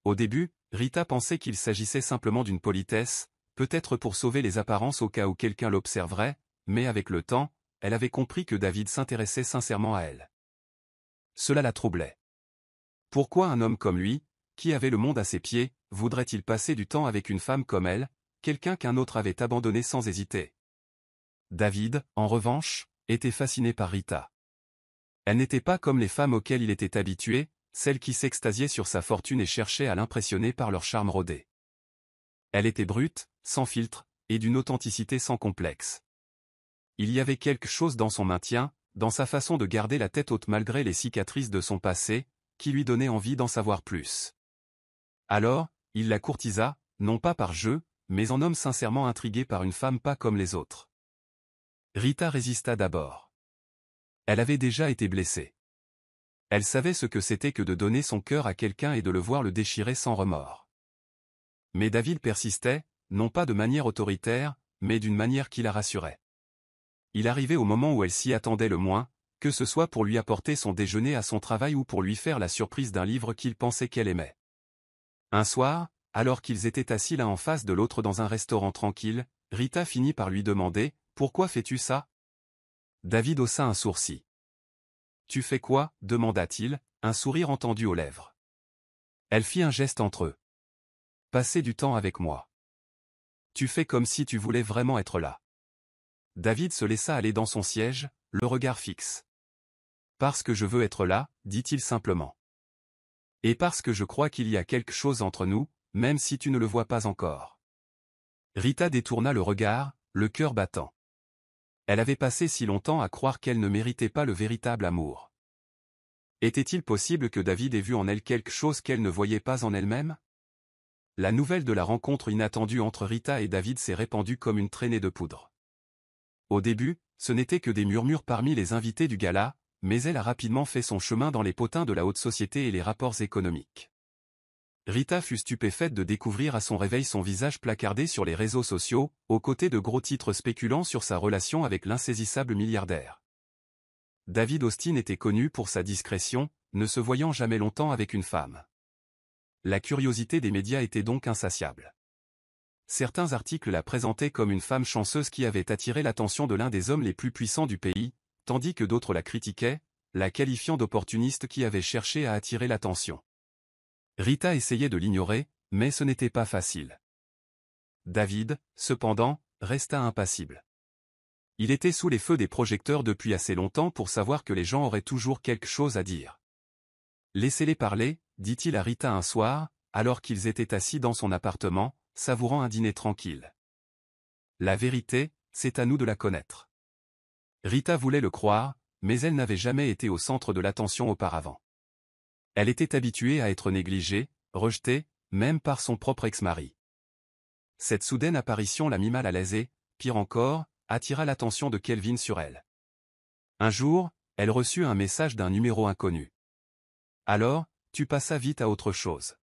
Au début, Rita pensait qu'il s'agissait simplement d'une politesse, peut-être pour sauver les apparences au cas où quelqu'un l'observerait, mais avec le temps, elle avait compris que David s'intéressait sincèrement à elle. Cela la troublait. Pourquoi un homme comme lui, qui avait le monde à ses pieds, voudrait-il passer du temps avec une femme comme elle, quelqu'un qu'un autre avait abandonné sans hésiter? David, en revanche, était fasciné par Rita. Elle n'était pas comme les femmes auxquelles il était habitué, celles qui s'extasiaient sur sa fortune et cherchaient à l'impressionner par leur charme rodé. Elle était brute, sans filtre, et d'une authenticité sans complexe. Il y avait quelque chose dans son maintien, dans sa façon de garder la tête haute malgré les cicatrices de son passé, qui lui donnait envie d'en savoir plus. Alors, il la courtisa, non pas par jeu, mais en homme sincèrement intrigué par une femme pas comme les autres. Rita résista d'abord. Elle avait déjà été blessée. Elle savait ce que c'était que de donner son cœur à quelqu'un et de le voir le déchirer sans remords. Mais David persistait, non pas de manière autoritaire, mais d'une manière qui la rassurait. Il arrivait au moment où elle s'y attendait le moins, que ce soit pour lui apporter son déjeuner à son travail ou pour lui faire la surprise d'un livre qu'il pensait qu'elle aimait. Un soir, alors qu'ils étaient assis l'un en face de l'autre dans un restaurant tranquille, Rita finit par lui demander « Pourquoi fais-tu ça ?» David haussa un sourcil. « Tu fais quoi ?» demanda-t-il, un sourire entendu aux lèvres. Elle fit un geste entre eux. « Passer du temps avec moi. Tu fais comme si tu voulais vraiment être là. » David se laissa aller dans son siège, le regard fixe. « Parce que je veux être là, dit-il simplement. Et parce que je crois qu'il y a quelque chose entre nous, même si tu ne le vois pas encore. » Rita détourna le regard, le cœur battant. Elle avait passé si longtemps à croire qu'elle ne méritait pas le véritable amour. Était-il possible que David ait vu en elle quelque chose qu'elle ne voyait pas en elle-même? La nouvelle de la rencontre inattendue entre Rita et David s'est répandue comme une traînée de poudre. Au début, ce n'était que des murmures parmi les invités du gala, mais elle a rapidement fait son chemin dans les potins de la haute société et les rapports économiques. Rita fut stupéfaite de découvrir à son réveil son visage placardé sur les réseaux sociaux, aux côtés de gros titres spéculant sur sa relation avec l'insaisissable milliardaire. David Austin était connu pour sa discrétion, ne se voyant jamais longtemps avec une femme. La curiosité des médias était donc insatiable. Certains articles la présentaient comme une femme chanceuse qui avait attiré l'attention de l'un des hommes les plus puissants du pays, tandis que d'autres la critiquaient, la qualifiant d'opportuniste qui avait cherché à attirer l'attention. Rita essayait de l'ignorer, mais ce n'était pas facile. David, cependant, resta impassible. Il était sous les feux des projecteurs depuis assez longtemps pour savoir que les gens auraient toujours quelque chose à dire. « Laissez-les parler », dit-il à Rita un soir, alors qu'ils étaient assis dans son appartement, savourant un dîner tranquille. « La vérité, c'est à nous de la connaître. » Rita voulait le croire, mais elle n'avait jamais été au centre de l'attention auparavant. Elle était habituée à être négligée, rejetée, même par son propre ex-mari. Cette soudaine apparition la mit mal à l'aise et, pire encore, attira l'attention de Kelvin sur elle. Un jour, elle reçut un message d'un numéro inconnu. Alors, tu passas vite à autre chose.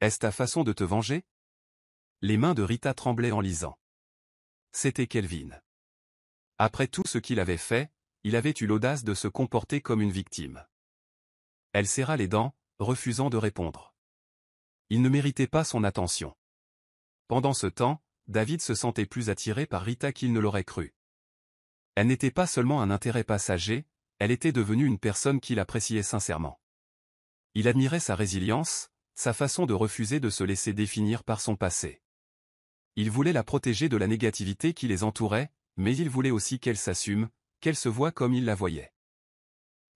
Est-ce ta façon de te venger? Les mains de Rita tremblaient en lisant. C'était Kelvin. Après tout ce qu'il avait fait, il avait eu l'audace de se comporter comme une victime. Elle serra les dents, refusant de répondre. Il ne méritait pas son attention. Pendant ce temps, David se sentait plus attiré par Rita qu'il ne l'aurait cru. Elle n'était pas seulement un intérêt passager, elle était devenue une personne qu'il appréciait sincèrement. Il admirait sa résilience, sa façon de refuser de se laisser définir par son passé. Il voulait la protéger de la négativité qui les entourait, mais il voulait aussi qu'elle s'assume, qu'elle se voie comme il la voyait.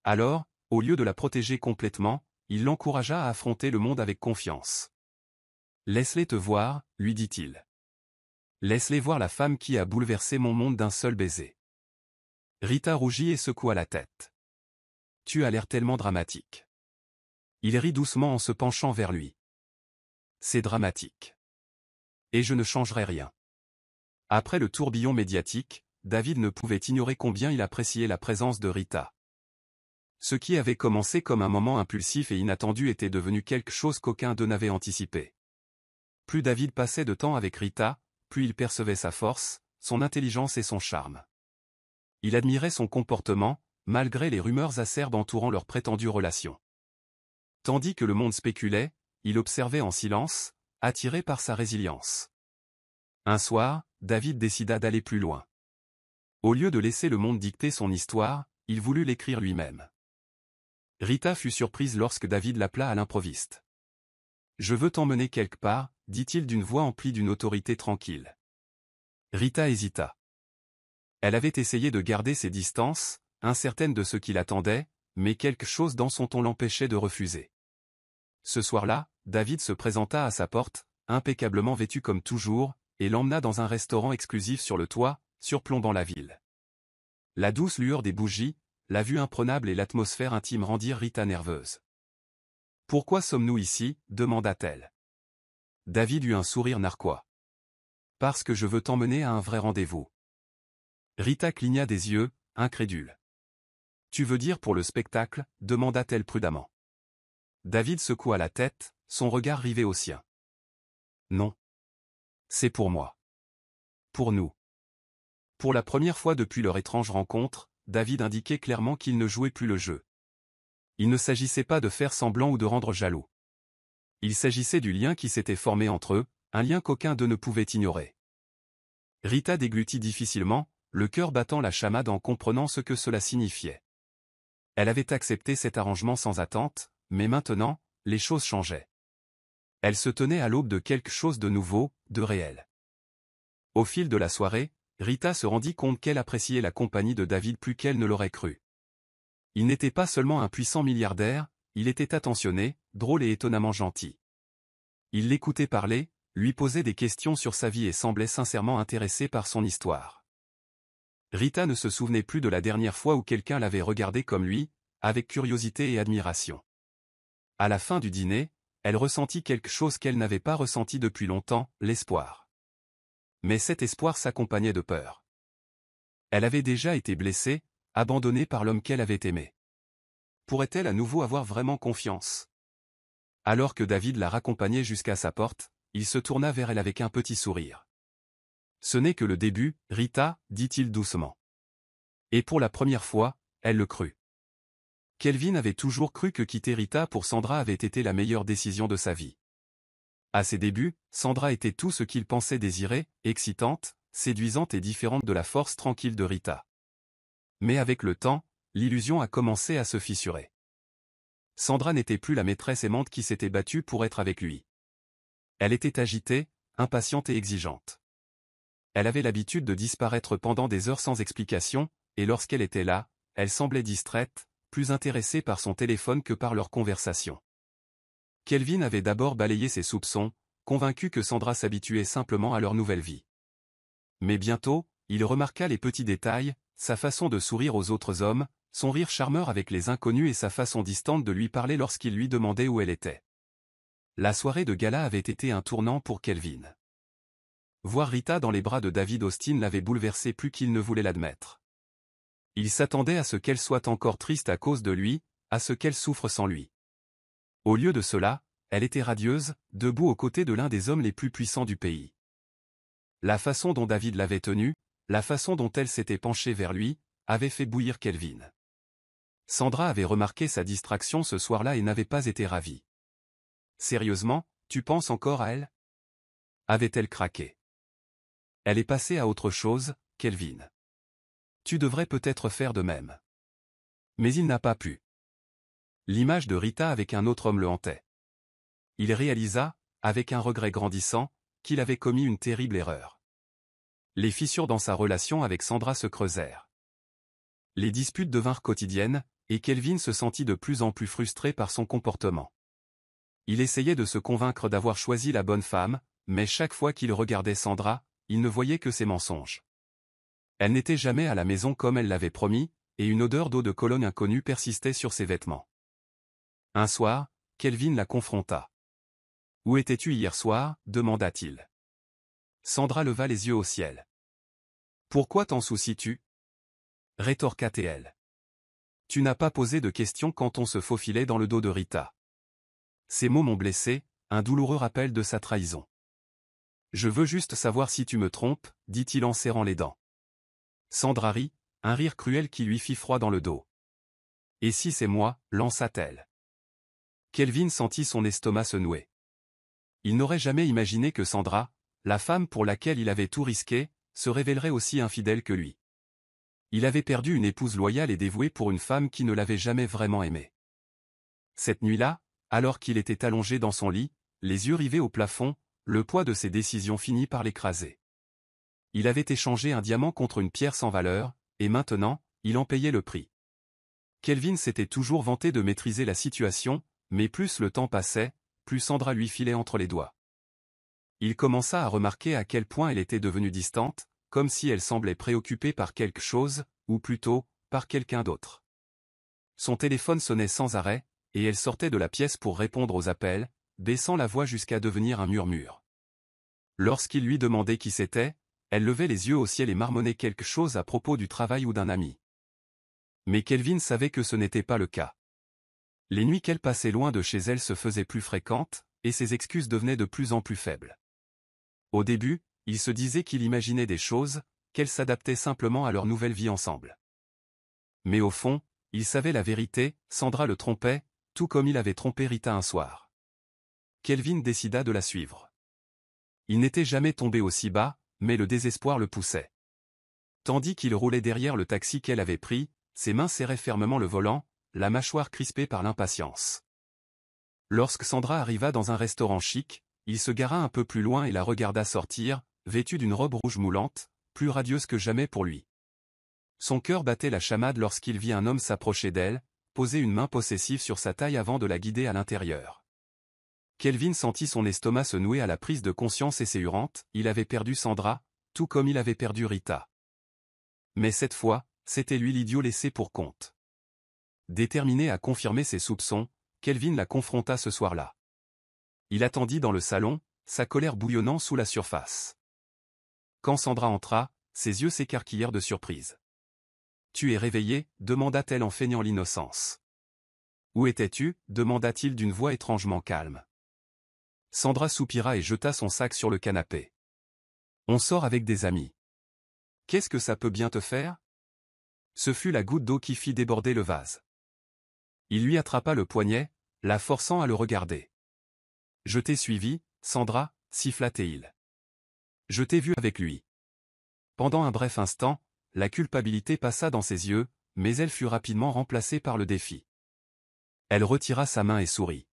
Alors, au lieu de la protéger complètement, il l'encouragea à affronter le monde avec confiance. « Laisse-les te voir, lui dit-il. Laisse-les voir la femme qui a bouleversé mon monde d'un seul baiser. » Rita rougit et secoua la tête. « Tu as l'air tellement dramatique. » Il rit doucement en se penchant vers lui. « C'est dramatique. Et je ne changerai rien. » Après le tourbillon médiatique, David ne pouvait ignorer combien il appréciait la présence de Rita. Ce qui avait commencé comme un moment impulsif et inattendu était devenu quelque chose qu'aucun d'eux n'avait anticipé. Plus David passait de temps avec Rita, plus il percevait sa force, son intelligence et son charme. Il admirait son comportement, malgré les rumeurs acerbes entourant leur prétendue relation. Tandis que le monde spéculait, il observait en silence, attiré par sa résilience. Un soir, David décida d'aller plus loin. Au lieu de laisser le monde dicter son histoire, il voulut l'écrire lui-même. Rita fut surprise lorsque David l'appela à l'improviste. « Je veux t'emmener quelque part, » dit-il d'une voix emplie d'une autorité tranquille. Rita hésita. Elle avait essayé de garder ses distances, incertaine de ce qui l'attendait, mais quelque chose dans son ton l'empêchait de refuser. Ce soir-là, David se présenta à sa porte, impeccablement vêtu comme toujours, et l'emmena dans un restaurant exclusif sur le toit, surplombant la ville. La douce lueur des bougies, la vue imprenable et l'atmosphère intime rendirent Rita nerveuse. « Pourquoi sommes-nous ici ?» demanda-t-elle. David eut un sourire narquois. « Parce que je veux t'emmener à un vrai rendez-vous. » Rita cligna des yeux, incrédule. Tu veux dire pour le spectacle, demanda-t-elle prudemment. David secoua la tête, son regard rivé au sien. Non. C'est pour moi. Pour nous. Pour la première fois depuis leur étrange rencontre, David indiquait clairement qu'il ne jouait plus le jeu. Il ne s'agissait pas de faire semblant ou de rendre jaloux. Il s'agissait du lien qui s'était formé entre eux, un lien qu'aucun d'eux ne pouvait ignorer. Rita déglutit difficilement, le cœur battant la chamade en comprenant ce que cela signifiait. Elle avait accepté cet arrangement sans attente, mais maintenant, les choses changeaient. Elle se tenait à l'aube de quelque chose de nouveau, de réel. Au fil de la soirée, Rita se rendit compte qu'elle appréciait la compagnie de David plus qu'elle ne l'aurait cru. Il n'était pas seulement un puissant milliardaire, il était attentionné, drôle et étonnamment gentil. Il l'écoutait parler, lui posait des questions sur sa vie et semblait sincèrement intéressé par son histoire. Rita ne se souvenait plus de la dernière fois où quelqu'un l'avait regardé comme lui, avec curiosité et admiration. À la fin du dîner, elle ressentit quelque chose qu'elle n'avait pas ressenti depuis longtemps, l'espoir. Mais cet espoir s'accompagnait de peur. Elle avait déjà été blessée, abandonnée par l'homme qu'elle avait aimé. Pourrait-elle à nouveau avoir vraiment confiance? Alors que David la raccompagnait jusqu'à sa porte, il se tourna vers elle avec un petit sourire. Ce n'est que le début, Rita, dit-il doucement. Et pour la première fois, elle le crut. Kelvin avait toujours cru que quitter Rita pour Sandra avait été la meilleure décision de sa vie. À ses débuts, Sandra était tout ce qu'il pensait désirer, excitante, séduisante et différente de la force tranquille de Rita. Mais avec le temps, l'illusion a commencé à se fissurer. Sandra n'était plus la maîtresse aimante qui s'était battue pour être avec lui. Elle était agitée, impatiente et exigeante. Elle avait l'habitude de disparaître pendant des heures sans explication, et lorsqu'elle était là, elle semblait distraite, plus intéressée par son téléphone que par leur conversation. Kelvin avait d'abord balayé ses soupçons, convaincu que Sandra s'habituait simplement à leur nouvelle vie. Mais bientôt, il remarqua les petits détails, sa façon de sourire aux autres hommes, son rire charmeur avec les inconnus et sa façon distante de lui parler lorsqu'il lui demandait où elle était. La soirée de gala avait été un tournant pour Kelvin. Voir Rita dans les bras de David Austin l'avait bouleversé plus qu'il ne voulait l'admettre. Il s'attendait à ce qu'elle soit encore triste à cause de lui, à ce qu'elle souffre sans lui. Au lieu de cela, elle était radieuse, debout aux côtés de l'un des hommes les plus puissants du pays. La façon dont David l'avait tenue, la façon dont elle s'était penchée vers lui, avait fait bouillir Kelvin. Sandra avait remarqué sa distraction ce soir-là et n'avait pas été ravie. « Sérieusement, tu penses encore à elle » avait-elle craqué. Elle est passée à autre chose, Kelvin. Tu devrais peut-être faire de même. Mais il n'a pas pu. L'image de Rita avec un autre homme le hantait. Il réalisa, avec un regret grandissant, qu'il avait commis une terrible erreur. Les fissures dans sa relation avec Sandra se creusèrent. Les disputes devinrent quotidiennes, et Kelvin se sentit de plus en plus frustré par son comportement. Il essayait de se convaincre d'avoir choisi la bonne femme, mais chaque fois qu'il regardait Sandra, il ne voyait que ses mensonges. Elle n'était jamais à la maison comme elle l'avait promis, et une odeur d'eau de Cologne inconnue persistait sur ses vêtements. Un soir, Kelvin la confronta. « Où étais-tu hier soir » demanda-t-il. Sandra leva les yeux au ciel. « Pourquoi t'en soucies-tu » rétorqua-t-elle. « Tu n'as pas posé de questions quand on se faufilait dans le dos de Rita. » Ces mots m'ont blessé, un douloureux rappel de sa trahison. « Je veux juste savoir si tu me trompes, » dit-il en serrant les dents. Sandra rit, un rire cruel qui lui fit froid dans le dos. « Et si c'est moi » lança-t-elle. Kelvin sentit son estomac se nouer. Il n'aurait jamais imaginé que Sandra, la femme pour laquelle il avait tout risqué, se révélerait aussi infidèle que lui. Il avait perdu une épouse loyale et dévouée pour une femme qui ne l'avait jamais vraiment aimé. Cette nuit-là, alors qu'il était allongé dans son lit, les yeux rivés au plafond, le poids de ses décisions finit par l'écraser. Il avait échangé un diamant contre une pierre sans valeur, et maintenant, il en payait le prix. Kelvin s'était toujours vanté de maîtriser la situation, mais plus le temps passait, plus Sandra lui filait entre les doigts. Il commença à remarquer à quel point elle était devenue distante, comme si elle semblait préoccupée par quelque chose, ou plutôt, par quelqu'un d'autre. Son téléphone sonnait sans arrêt, et elle sortait de la pièce pour répondre aux appels, baissant la voix jusqu'à devenir un murmure. Lorsqu'il lui demandait qui c'était, Elle levait les yeux au ciel et marmonnait quelque chose à propos du travail ou d'un ami. Mais Kelvin savait que ce n'était pas le cas. Les nuits qu'elle passait loin de chez elle se faisaient plus fréquentes, et ses excuses devenaient de plus en plus faibles. Au début, il se disait qu'il imaginait des choses, qu'elle s'adaptait simplement à leur nouvelle vie ensemble. Mais au fond, il savait la vérité, Sandra le trompait, tout comme il avait trompé Rita un soir. Kelvin décida de la suivre. Il n'était jamais tombé aussi bas, mais le désespoir le poussait. Tandis qu'il roulait derrière le taxi qu'elle avait pris, ses mains serraient fermement le volant, la mâchoire crispée par l'impatience. Lorsque Sandra arriva dans un restaurant chic, il se gara un peu plus loin et la regarda sortir, vêtue d'une robe rouge moulante, plus radieuse que jamais pour lui. Son cœur battait la chamade lorsqu'il vit un homme s'approcher d'elle, poser une main possessive sur sa taille avant de la guider à l'intérieur. Kelvin sentit son estomac se nouer à la prise de conscience esséurante, il avait perdu Sandra, tout comme il avait perdu Rita. Mais cette fois, c'était lui l'idiot laissé pour compte. Déterminé à confirmer ses soupçons, Kelvin la confronta ce soir-là. Il attendit dans le salon, sa colère bouillonnant sous la surface. Quand Sandra entra, ses yeux s'écarquillèrent de surprise. « Tu es réveillé » demanda-t-elle en feignant l'innocence. « Où étais-tu » demanda-t-il d'une voix étrangement calme. Sandra soupira et jeta son sac sur le canapé. « On sort avec des amis. »« Qu'est-ce que ça peut bien te faire ?» Ce fut la goutte d'eau qui fit déborder le vase. Il lui attrapa le poignet, la forçant à le regarder. « Je t'ai suivi, Sandra » siffla-t-il. « Je t'ai vu avec lui. » Pendant un bref instant, la culpabilité passa dans ses yeux, mais elle fut rapidement remplacée par le défi. Elle retira sa main et sourit.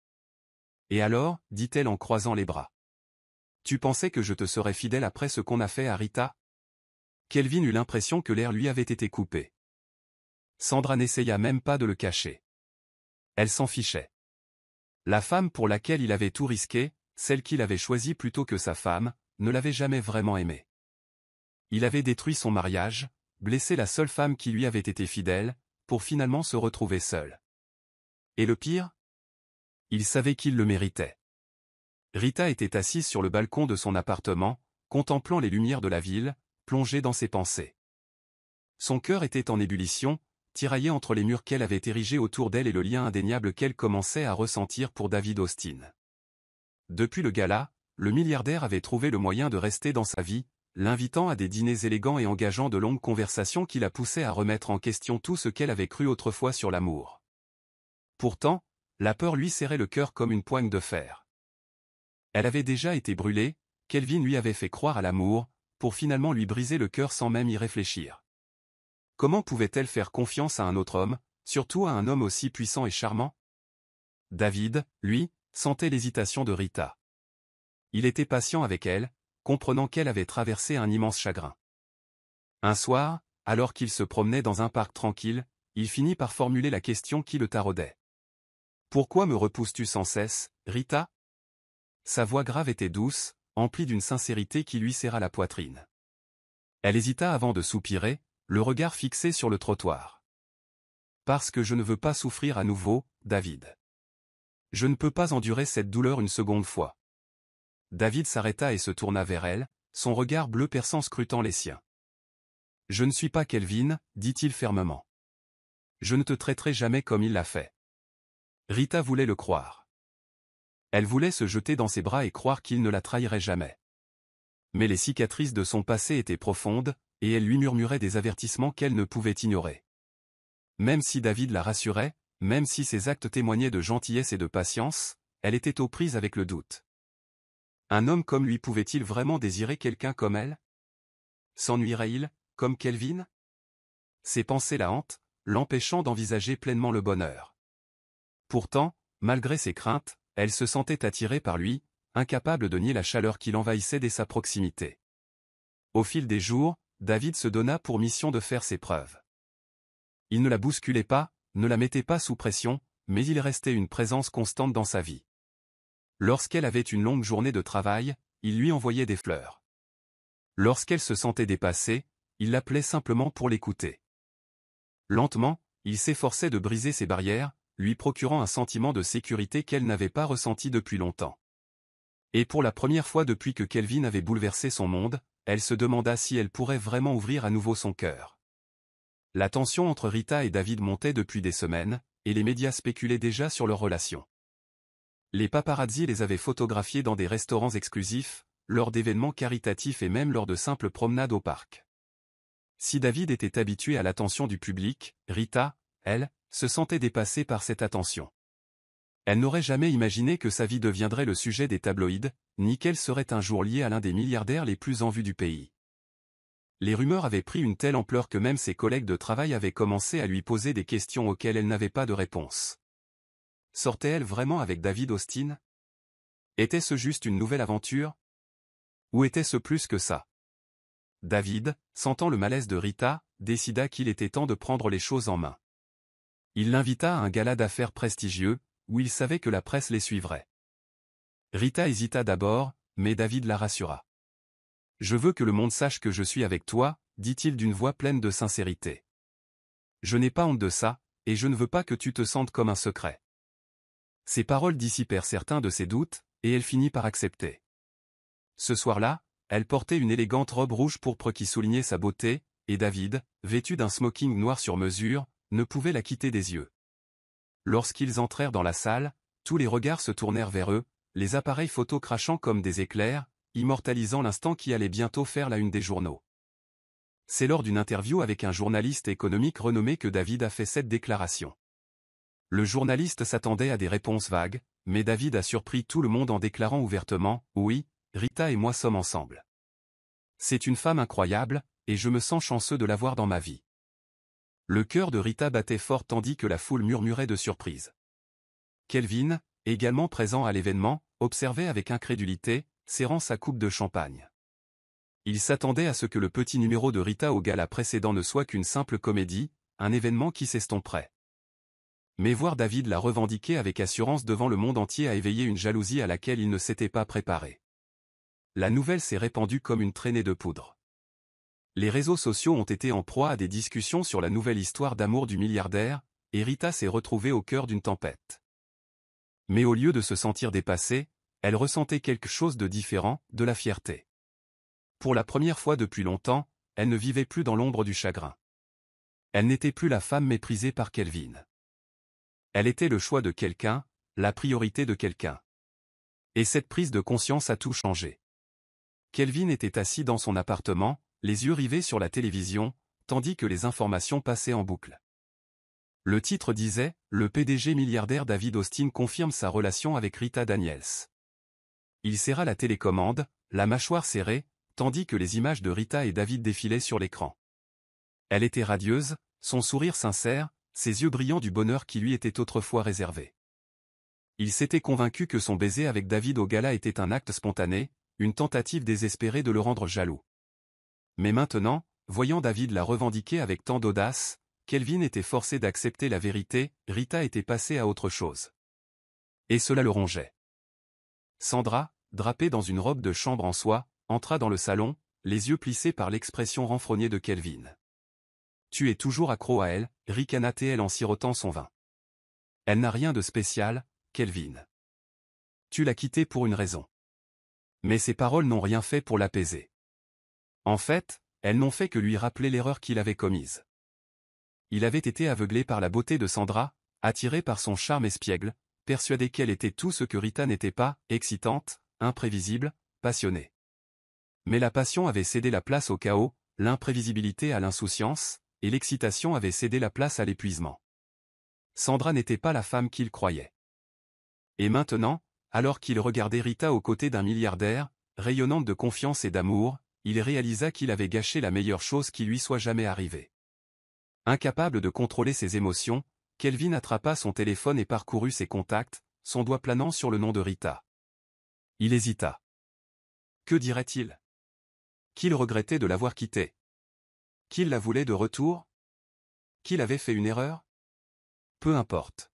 « Et alors » dit-elle en croisant les bras. « Tu pensais que je te serais fidèle après ce qu'on a fait à Rita ?» Kelvin eut l'impression que l'air lui avait été coupé. Sandra n'essaya même pas de le cacher. Elle s'en fichait. La femme pour laquelle il avait tout risqué, celle qu'il avait choisie plutôt que sa femme, ne l'avait jamais vraiment aimé. Il avait détruit son mariage, blessé la seule femme qui lui avait été fidèle, pour finalement se retrouver seul. Et le pire ? Il savait qu'il le méritait. Rita était assise sur le balcon de son appartement, contemplant les lumières de la ville, plongée dans ses pensées. Son cœur était en ébullition, tiraillé entre les murs qu'elle avait érigés autour d'elle et le lien indéniable qu'elle commençait à ressentir pour David Austin. Depuis le gala, le milliardaire avait trouvé le moyen de rester dans sa vie, l'invitant à des dîners élégants et engageant de longues conversations qui la poussaient à remettre en question tout ce qu'elle avait cru autrefois sur l'amour. Pourtant, la peur lui serrait le cœur comme une poigne de fer. Elle avait déjà été brûlée, Kelvin lui avait fait croire à l'amour, pour finalement lui briser le cœur sans même y réfléchir. Comment pouvait-elle faire confiance à un autre homme, surtout à un homme aussi puissant et charmant ? David, lui, sentait l'hésitation de Rita. Il était patient avec elle, comprenant qu'elle avait traversé un immense chagrin. Un soir, alors qu'il se promenait dans un parc tranquille, il finit par formuler la question qui le taraudait. « Pourquoi me repousses-tu sans cesse, Rita ?» Sa voix grave était douce, emplie d'une sincérité qui lui serra la poitrine. Elle hésita avant de soupirer, le regard fixé sur le trottoir. « Parce que je ne veux pas souffrir à nouveau, David. Je ne peux pas endurer cette douleur une seconde fois. » David s'arrêta et se tourna vers elle, son regard bleu perçant scrutant les siens. « Je ne suis pas Kelvin, dit-il fermement. Je ne te traiterai jamais comme il l'a fait. » Rita voulait le croire. Elle voulait se jeter dans ses bras et croire qu'il ne la trahirait jamais. Mais les cicatrices de son passé étaient profondes, et elle lui murmurait des avertissements qu'elle ne pouvait ignorer. Même si David la rassurait, même si ses actes témoignaient de gentillesse et de patience, elle était aux prises avec le doute. Un homme comme lui pouvait-il vraiment désirer quelqu'un comme elle ? S'ennuierait-il, comme Kelvin ? Ses pensées la hantent, l'empêchant d'envisager pleinement le bonheur. Pourtant, malgré ses craintes, elle se sentait attirée par lui, incapable de nier la chaleur qui l'envahissait dès sa proximité. Au fil des jours, David se donna pour mission de faire ses preuves. Il ne la bousculait pas, ne la mettait pas sous pression, mais il restait une présence constante dans sa vie. Lorsqu'elle avait une longue journée de travail, il lui envoyait des fleurs. Lorsqu'elle se sentait dépassée, il l'appelait simplement pour l'écouter. Lentement, il s'efforçait de briser ses barrières, lui procurant un sentiment de sécurité qu'elle n'avait pas ressenti depuis longtemps. Et pour la première fois depuis que Kelvin avait bouleversé son monde, elle se demanda si elle pourrait vraiment ouvrir à nouveau son cœur. La tension entre Rita et David montait depuis des semaines, et les médias spéculaient déjà sur leur relation. Les paparazzi les avaient photographiés dans des restaurants exclusifs, lors d'événements caritatifs et même lors de simples promenades au parc. Si David était habitué à l'attention du public, Rita, elle, se sentait dépassée par cette attention. Elle n'aurait jamais imaginé que sa vie deviendrait le sujet des tabloïds, ni qu'elle serait un jour liée à l'un des milliardaires les plus en vue du pays. Les rumeurs avaient pris une telle ampleur que même ses collègues de travail avaient commencé à lui poser des questions auxquelles elle n'avait pas de réponse. Sortait-elle vraiment avec David Austin? Était-ce juste une nouvelle aventure? Ou était-ce plus que ça? David, sentant le malaise de Rita, décida qu'il était temps de prendre les choses en main. Il l'invita à un gala d'affaires prestigieux, où il savait que la presse les suivrait. Rita hésita d'abord, mais David la rassura. « Je veux que le monde sache que je suis avec toi, » dit-il d'une voix pleine de sincérité. « Je n'ai pas honte de ça, et je ne veux pas que tu te sentes comme un secret. » Ces paroles dissipèrent certains de ses doutes, et elle finit par accepter. Ce soir-là, elle portait une élégante robe rouge pourpre qui soulignait sa beauté, et David, vêtu d'un smoking noir sur mesure, ne pouvait la quitter des yeux. Lorsqu'ils entrèrent dans la salle, tous les regards se tournèrent vers eux, les appareils photo crachant comme des éclairs, immortalisant l'instant qui allait bientôt faire la une des journaux. C'est lors d'une interview avec un journaliste économique renommé que David a fait cette déclaration. Le journaliste s'attendait à des réponses vagues, mais David a surpris tout le monde en déclarant ouvertement « Oui, Rita et moi sommes ensemble. C'est une femme incroyable, et je me sens chanceux de l'avoir dans ma vie. » Le cœur de Rita battait fort tandis que la foule murmurait de surprise. Kelvin, également présent à l'événement, observait avec incrédulité, serrant sa coupe de champagne. Il s'attendait à ce que le petit numéro de Rita au gala précédent ne soit qu'une simple comédie, un événement qui s'estomperait. Mais voir David la revendiquer avec assurance devant le monde entier a éveillé une jalousie à laquelle il ne s'était pas préparé. La nouvelle s'est répandue comme une traînée de poudre. Les réseaux sociaux ont été en proie à des discussions sur la nouvelle histoire d'amour du milliardaire, et Rita s'est retrouvée au cœur d'une tempête. Mais au lieu de se sentir dépassée, elle ressentait quelque chose de différent, de la fierté. Pour la première fois depuis longtemps, elle ne vivait plus dans l'ombre du chagrin. Elle n'était plus la femme méprisée par Kelvin. Elle était le choix de quelqu'un, la priorité de quelqu'un. Et cette prise de conscience a tout changé. Kelvin était assis dans son appartement, les yeux rivés sur la télévision, tandis que les informations passaient en boucle. Le titre disait « Le PDG milliardaire David Austin confirme sa relation avec Rita Daniels ». Il serra la télécommande, la mâchoire serrée, tandis que les images de Rita et David défilaient sur l'écran. Elle était radieuse, son sourire sincère, ses yeux brillants du bonheur qui lui était autrefois réservé. Il s'était convaincu que son baiser avec David au gala était un acte spontané, une tentative désespérée de le rendre jaloux. Mais maintenant, voyant David la revendiquer avec tant d'audace, Kelvin était forcé d'accepter la vérité, Rita était passée à autre chose. Et cela le rongeait. Sandra, drapée dans une robe de chambre en soie, entra dans le salon, les yeux plissés par l'expression renfrognée de Kelvin. « Tu es toujours accro à elle » ricana-t-elle en sirotant son vin. « Elle n'a rien de spécial, Kelvin. Tu l'as quittée pour une raison. » Mais ces paroles n'ont rien fait pour l'apaiser. En fait, elles n'ont fait que lui rappeler l'erreur qu'il avait commise. Il avait été aveuglé par la beauté de Sandra, attiré par son charme espiègle, persuadé qu'elle était tout ce que Rita n'était pas, excitante, imprévisible, passionnée. Mais la passion avait cédé la place au chaos, l'imprévisibilité à l'insouciance, et l'excitation avait cédé la place à l'épuisement. Sandra n'était pas la femme qu'il croyait. Et maintenant, alors qu'il regardait Rita aux côtés d'un milliardaire, rayonnante de confiance et d'amour, il réalisa qu'il avait gâché la meilleure chose qui lui soit jamais arrivée. Incapable de contrôler ses émotions, Kelvin attrapa son téléphone et parcourut ses contacts, son doigt planant sur le nom de Rita. Il hésita. Que dirait-il? Qu'il regrettait de l'avoir quittée? Qu'il la voulait de retour? Qu'il avait fait une erreur? Peu importe.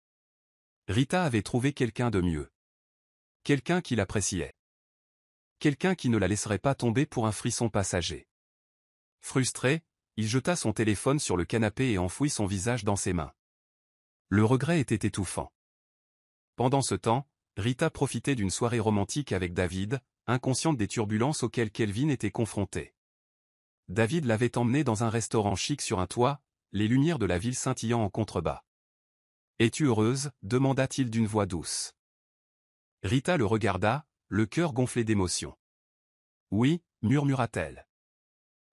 Rita avait trouvé quelqu'un de mieux. Quelqu'un qui l'appréciait. Quelqu'un qui ne la laisserait pas tomber pour un frisson passager. Frustré, il jeta son téléphone sur le canapé et enfouit son visage dans ses mains. Le regret était étouffant. Pendant ce temps, Rita profitait d'une soirée romantique avec David, inconsciente des turbulences auxquelles Kelvin était confronté. David l'avait emmenée dans un restaurant chic sur un toit, les lumières de la ville scintillant en contrebas. « Es-tu heureuse » demanda-t-il d'une voix douce. Rita le regarda, le cœur gonflé d'émotion. « Oui » murmura-t-elle.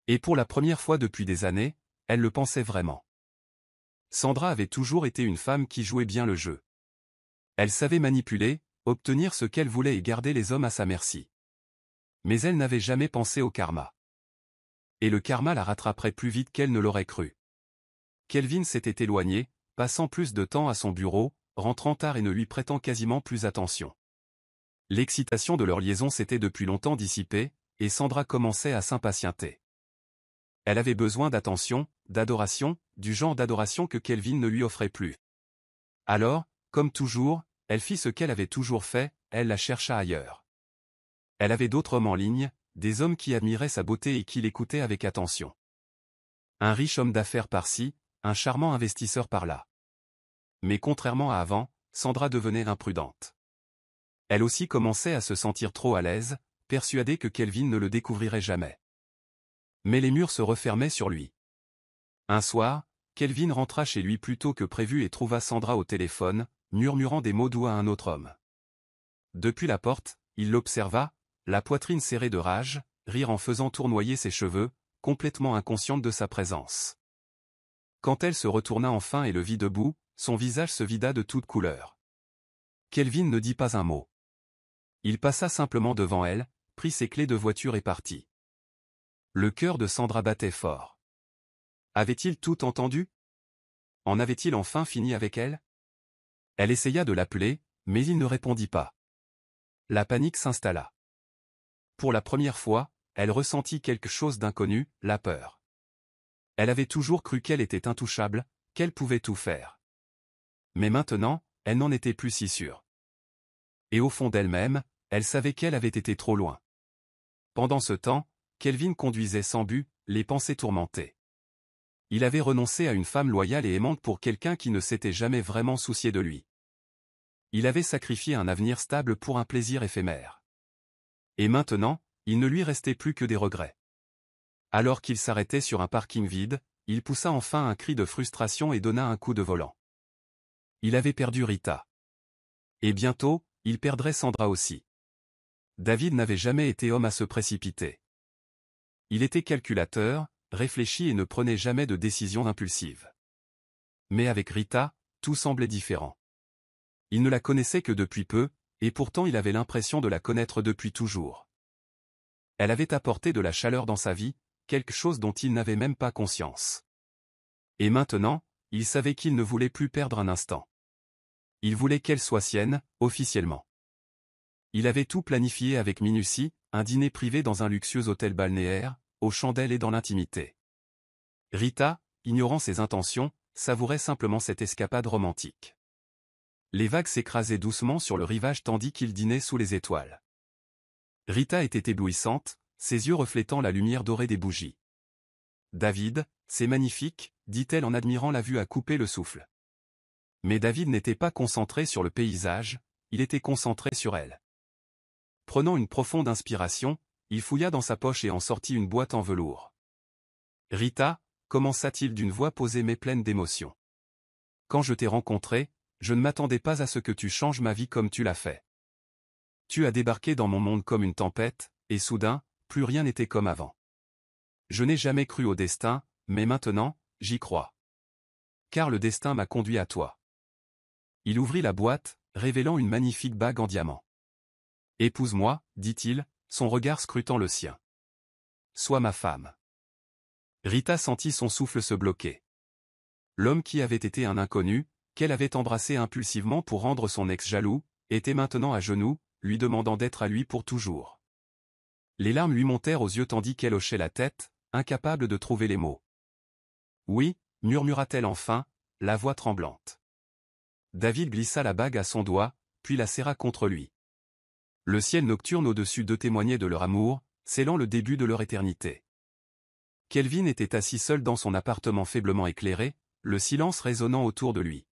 Et pour la première fois depuis des années, elle le pensait vraiment. Sandra avait toujours été une femme qui jouait bien le jeu. Elle savait manipuler, obtenir ce qu'elle voulait et garder les hommes à sa merci. Mais elle n'avait jamais pensé au karma. Et le karma la rattraperait plus vite qu'elle ne l'aurait cru. Kelvin s'était éloigné, passant plus de temps à son bureau, rentrant tard et ne lui prêtant quasiment plus attention. L'excitation de leur liaison s'était depuis longtemps dissipée, et Sandra commençait à s'impatienter. Elle avait besoin d'attention, d'adoration, du genre d'adoration que Kelvin ne lui offrait plus. Alors, comme toujours, elle fit ce qu'elle avait toujours fait, elle la chercha ailleurs. Elle avait d'autres hommes en ligne, des hommes qui admiraient sa beauté et qui l'écoutaient avec attention. Un riche homme d'affaires par-ci, un charmant investisseur par-là. Mais contrairement à avant, Sandra devenait imprudente. Elle aussi commençait à se sentir trop à l'aise, persuadée que Kelvin ne le découvrirait jamais. Mais les murs se refermaient sur lui. Un soir, Kelvin rentra chez lui plus tôt que prévu et trouva Sandra au téléphone, murmurant des mots doux à un autre homme. Depuis la porte, il l'observa, la poitrine serrée de rage, rire en faisant tournoyer ses cheveux, complètement inconsciente de sa présence. Quand elle se retourna enfin et le vit debout, son visage se vida de toutes couleurs. Kelvin ne dit pas un mot. Il passa simplement devant elle, prit ses clés de voiture et partit. Le cœur de Sandra battait fort. Avait-il tout entendu? En avait-il enfin fini avec elle? Elle essaya de l'appeler, mais il ne répondit pas. La panique s'installa. Pour la première fois, elle ressentit quelque chose d'inconnu, la peur. Elle avait toujours cru qu'elle était intouchable, qu'elle pouvait tout faire. Mais maintenant, elle n'en était plus si sûre. Et au fond d'elle-même, elle savait qu'elle avait été trop loin. Pendant ce temps, Kelvin conduisait sans but, les pensées tourmentées. Il avait renoncé à une femme loyale et aimante pour quelqu'un qui ne s'était jamais vraiment soucié de lui. Il avait sacrifié un avenir stable pour un plaisir éphémère. Et maintenant, il ne lui restait plus que des regrets. Alors qu'il s'arrêtait sur un parking vide, il poussa enfin un cri de frustration et donna un coup de volant. Il avait perdu Rita. Et bientôt, il perdrait Sandra aussi. David n'avait jamais été homme à se précipiter. Il était calculateur, réfléchi et ne prenait jamais de décisions impulsives. Mais avec Rita, tout semblait différent. Il ne la connaissait que depuis peu, et pourtant il avait l'impression de la connaître depuis toujours. Elle avait apporté de la chaleur dans sa vie, quelque chose dont il n'avait même pas conscience. Et maintenant, il savait qu'il ne voulait plus perdre un instant. Il voulait qu'elle soit sienne, officiellement. Il avait tout planifié avec minutie, un dîner privé dans un luxueux hôtel balnéaire, aux chandelles et dans l'intimité. Rita, ignorant ses intentions, savourait simplement cette escapade romantique. Les vagues s'écrasaient doucement sur le rivage tandis qu'il dînait sous les étoiles. Rita était éblouissante, ses yeux reflétant la lumière dorée des bougies. « David, c'est magnifique », dit-elle en admirant la vue à couper le souffle. Mais David n'était pas concentré sur le paysage, il était concentré sur elle. Prenant une profonde inspiration, il fouilla dans sa poche et en sortit une boîte en velours. « Rita » commença-t-il d'une voix posée mais pleine d'émotion. « Quand je t'ai rencontrée, je ne m'attendais pas à ce que tu changes ma vie comme tu l'as fait. Tu as débarqué dans mon monde comme une tempête, et soudain, plus rien n'était comme avant. Je n'ai jamais cru au destin, mais maintenant, j'y crois. Car le destin m'a conduit à toi. » Il ouvrit la boîte, révélant une magnifique bague en diamant. « Épouse-moi, dit-il, son regard scrutant le sien. Sois ma femme. » Rita sentit son souffle se bloquer. L'homme qui avait été un inconnu, qu'elle avait embrassé impulsivement pour rendre son ex jaloux, était maintenant à genoux, lui demandant d'être à lui pour toujours. Les larmes lui montèrent aux yeux tandis qu'elle hochait la tête, incapable de trouver les mots. « Oui » murmura-t-elle enfin, la voix tremblante. David glissa la bague à son doigt, puis la serra contre lui. Le ciel nocturne au-dessus d'eux témoignait de leur amour, scellant le début de leur éternité. Kelvin était assis seul dans son appartement faiblement éclairé, le silence résonnant autour de lui.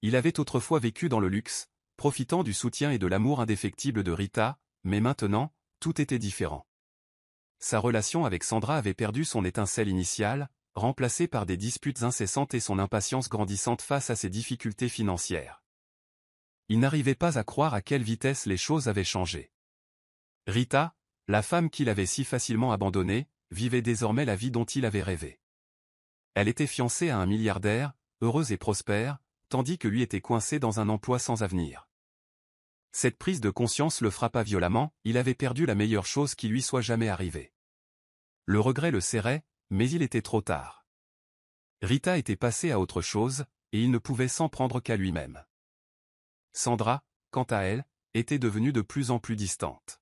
Il avait autrefois vécu dans le luxe, profitant du soutien et de l'amour indéfectible de Rita, mais maintenant, tout était différent. sa relation avec Sandra avait perdu son étincelle initiale, remplacée par des disputes incessantes et son impatience grandissante face à ses difficultés financières. Il n'arrivait pas à croire à quelle vitesse les choses avaient changé. Rita, la femme qu'il avait si facilement abandonnée, vivait désormais la vie dont il avait rêvé. Elle était fiancée à un milliardaire, heureuse et prospère, tandis que lui était coincé dans un emploi sans avenir. Cette prise de conscience le frappa violemment, il avait perdu la meilleure chose qui lui soit jamais arrivée. Le regret le serrait, mais il était trop tard. Rita était passée à autre chose, et il ne pouvait s'en prendre qu'à lui-même. Sandra, quant à elle, était devenue de plus en plus distante.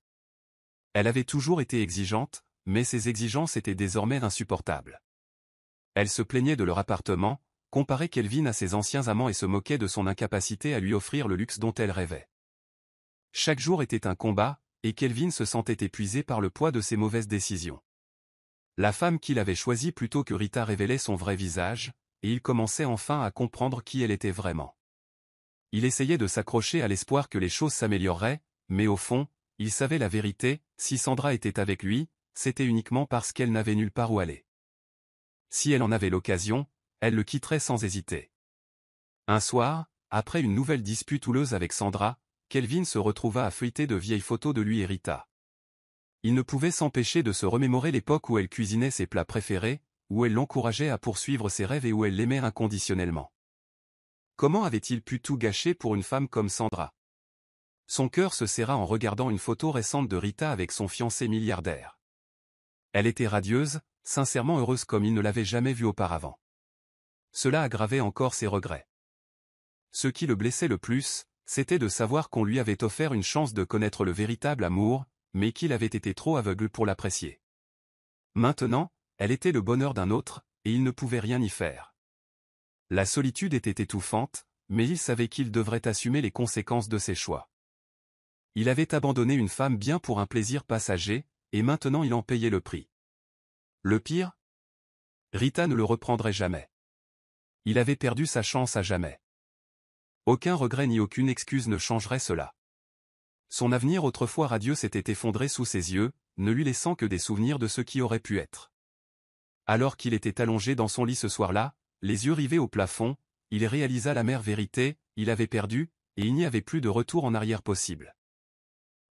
Elle avait toujours été exigeante, mais ses exigences étaient désormais insupportables. Elle se plaignait de leur appartement, comparait Kelvin à ses anciens amants et se moquait de son incapacité à lui offrir le luxe dont elle rêvait. Chaque jour était un combat, et Kelvin se sentait épuisé par le poids de ses mauvaises décisions. La femme qu'il avait choisie plutôt que Rita révélait son vrai visage, et il commençait enfin à comprendre qui elle était vraiment. Il essayait de s'accrocher à l'espoir que les choses s'amélioreraient, mais au fond, il savait la vérité, si Sandra était avec lui, c'était uniquement parce qu'elle n'avait nulle part où aller. Si elle en avait l'occasion, elle le quitterait sans hésiter. Un soir, après une nouvelle dispute houleuse avec Sandra, Kelvin se retrouva à feuilleter de vieilles photos de lui et Rita. Il ne pouvait s'empêcher de se remémorer l'époque où elle cuisinait ses plats préférés, où elle l'encourageait à poursuivre ses rêves et où elle l'aimait inconditionnellement. Comment avait-il pu tout gâcher pour une femme comme Sandra? Son cœur se serra en regardant une photo récente de Rita avec son fiancé milliardaire. Elle était radieuse, sincèrement heureuse comme il ne l'avait jamais vue auparavant. Cela aggravait encore ses regrets. Ce qui le blessait le plus, c'était de savoir qu'on lui avait offert une chance de connaître le véritable amour, mais qu'il avait été trop aveugle pour l'apprécier. Maintenant, elle était le bonheur d'un autre, et il ne pouvait rien y faire. La solitude était étouffante, mais il savait qu'il devrait assumer les conséquences de ses choix. Il avait abandonné une femme bien pour un plaisir passager, et maintenant il en payait le prix. Le pire? Rita ne le reprendrait jamais. Il avait perdu sa chance à jamais. Aucun regret ni aucune excuse ne changerait cela. Son avenir autrefois radieux s'était effondré sous ses yeux, ne lui laissant que des souvenirs de ce qui aurait pu être. Alors qu'il était allongé dans son lit ce soir-là, les yeux rivés au plafond, il réalisa l'amère vérité, il avait perdu, et il n'y avait plus de retour en arrière possible.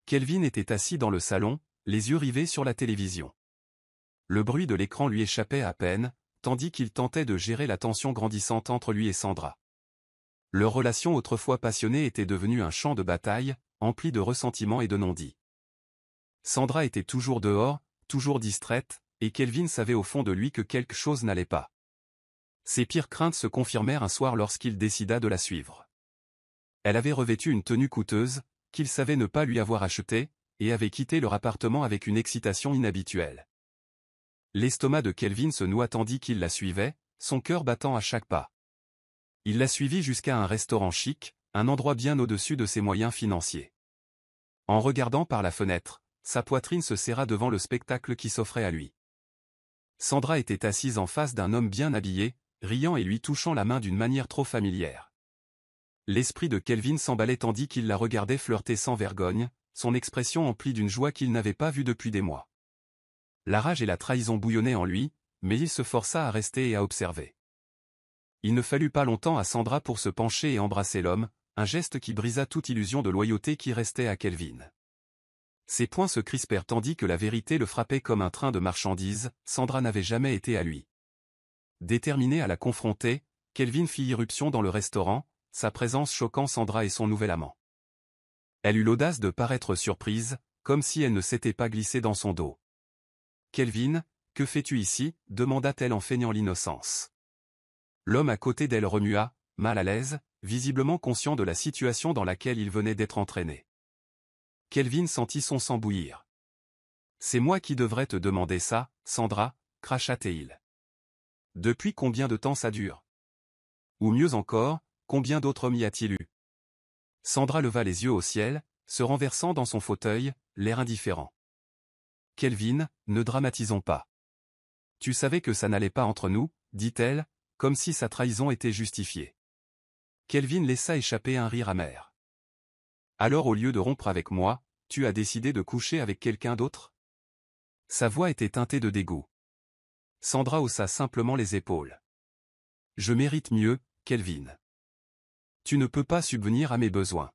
Kelvin était assis dans le salon, les yeux rivés sur la télévision. Le bruit de l'écran lui échappait à peine, tandis qu'il tentait de gérer la tension grandissante entre lui et Sandra. Leur relation autrefois passionnée était devenue un champ de bataille, empli de ressentiments et de non-dits. Sandra était toujours dehors, toujours distraite, et Kelvin savait au fond de lui que quelque chose n'allait pas. Ses pires craintes se confirmèrent un soir lorsqu'il décida de la suivre. Elle avait revêtu une tenue coûteuse, qu'il savait ne pas lui avoir achetée, et avait quitté leur appartement avec une excitation inhabituelle. L'estomac de Kelvin se noua tandis qu'il la suivait, son cœur battant à chaque pas. Il la suivit jusqu'à un restaurant chic, un endroit bien au-dessus de ses moyens financiers. En regardant par la fenêtre, sa poitrine se serra devant le spectacle qui s'offrait à lui. Sandra était assise en face d'un homme bien habillé, riant et lui touchant la main d'une manière trop familière. L'esprit de Kelvin s'emballait tandis qu'il la regardait flirter sans vergogne, son expression emplie d'une joie qu'il n'avait pas vue depuis des mois. La rage et la trahison bouillonnaient en lui, mais il se força à rester et à observer. Il ne fallut pas longtemps à Sandra pour se pencher et embrasser l'homme, un geste qui brisa toute illusion de loyauté qui restait à Kelvin. Ses poings se crispèrent tandis que la vérité le frappait comme un train de marchandises, Sandra n'avait jamais été à lui. Déterminé à la confronter, Kelvin fit irruption dans le restaurant, sa présence choquant Sandra et son nouvel amant. Elle eut l'audace de paraître surprise, comme si elle ne s'était pas glissée dans son dos. « Kelvin, que fais-tu ici » demanda-t-elle en feignant l'innocence. L'homme à côté d'elle remua, mal à l'aise, visiblement conscient de la situation dans laquelle il venait d'être entraîné. Kelvin sentit son sang bouillir. « C'est moi qui devrais te demander ça, Sandra, cracha-t-il. Depuis combien de temps ça dure? Ou mieux encore, combien d'autres hommes y a-t-il eu? Sandra leva les yeux au ciel, se renversant dans son fauteuil, l'air indifférent. Kelvin, ne dramatisons pas. Tu savais que ça n'allait pas entre nous, dit-elle, comme si sa trahison était justifiée. Kelvin laissa échapper un rire amer. Alors au lieu de rompre avec moi, tu as décidé de coucher avec quelqu'un d'autre? Sa voix était teintée de dégoût. Sandra haussa simplement les épaules. « Je mérite mieux, Kelvin. Tu ne peux pas subvenir à mes besoins.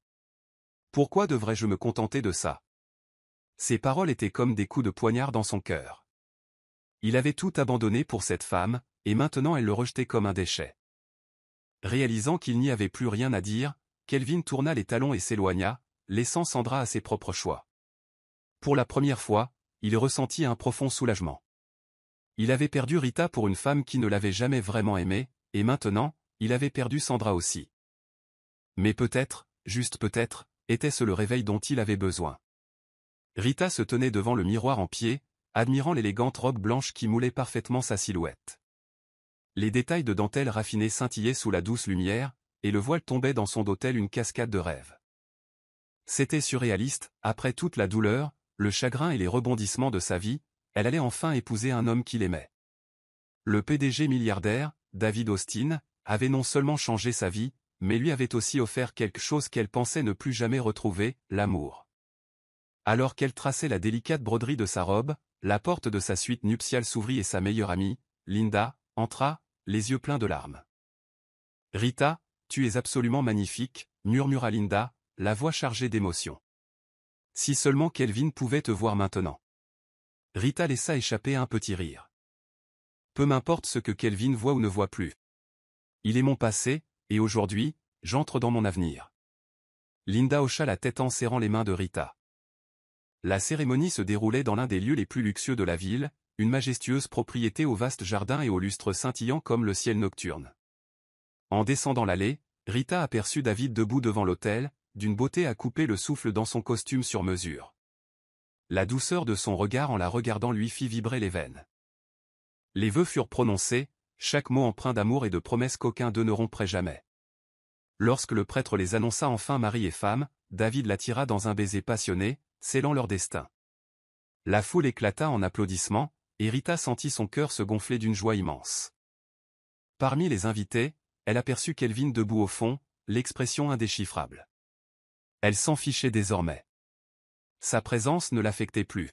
Pourquoi devrais-je me contenter de ça ?» Ces paroles étaient comme des coups de poignard dans son cœur. Il avait tout abandonné pour cette femme, et maintenant elle le rejetait comme un déchet. Réalisant qu'il n'y avait plus rien à dire, Kelvin tourna les talons et s'éloigna, laissant Sandra à ses propres choix. Pour la première fois, il ressentit un profond soulagement. Il avait perdu Rita pour une femme qui ne l'avait jamais vraiment aimé, et maintenant, il avait perdu Sandra aussi. Mais peut-être, juste peut-être, était-ce le réveil dont il avait besoin. Rita se tenait devant le miroir en pied, admirant l'élégante robe blanche qui moulait parfaitement sa silhouette. Les détails de dentelle raffinée scintillaient sous la douce lumière, et le voile tombait dans son dos tel une cascade de rêves. C'était surréaliste, après toute la douleur, le chagrin et les rebondissements de sa vie, elle allait enfin épouser un homme qu'il aimait. Le PDG milliardaire, David Austin, avait non seulement changé sa vie, mais lui avait aussi offert quelque chose qu'elle pensait ne plus jamais retrouver, l'amour. Alors qu'elle traçait la délicate broderie de sa robe, la porte de sa suite nuptiale s'ouvrit et sa meilleure amie, Linda, entra, les yeux pleins de larmes. « Rita, tu es absolument magnifique, » murmura Linda, la voix chargée d'émotion. « Si seulement Kelvin pouvait te voir maintenant. » Rita laissa échapper un petit rire. « Peu m'importe ce que Kelvin voit ou ne voit plus. Il est mon passé, et aujourd'hui, j'entre dans mon avenir. » Linda hocha la tête en serrant les mains de Rita. La cérémonie se déroulait dans l'un des lieux les plus luxueux de la ville, une majestueuse propriété au vaste jardin et aux lustres scintillants comme le ciel nocturne. En descendant l'allée, Rita aperçut David debout devant l'autel, d'une beauté à couper le souffle dans son costume sur mesure. La douceur de son regard en la regardant lui fit vibrer les veines. Les vœux furent prononcés, chaque mot empreint d'amour et de promesses qu'aucun d'eux ne romprait jamais. Lorsque le prêtre les annonça enfin mari et femme, David l'attira dans un baiser passionné, scellant leur destin. La foule éclata en applaudissements, et Rita sentit son cœur se gonfler d'une joie immense. Parmi les invités, elle aperçut Kelvin debout au fond, l'expression indéchiffrable. Elle s'en fichait désormais. Sa présence ne l'affectait plus.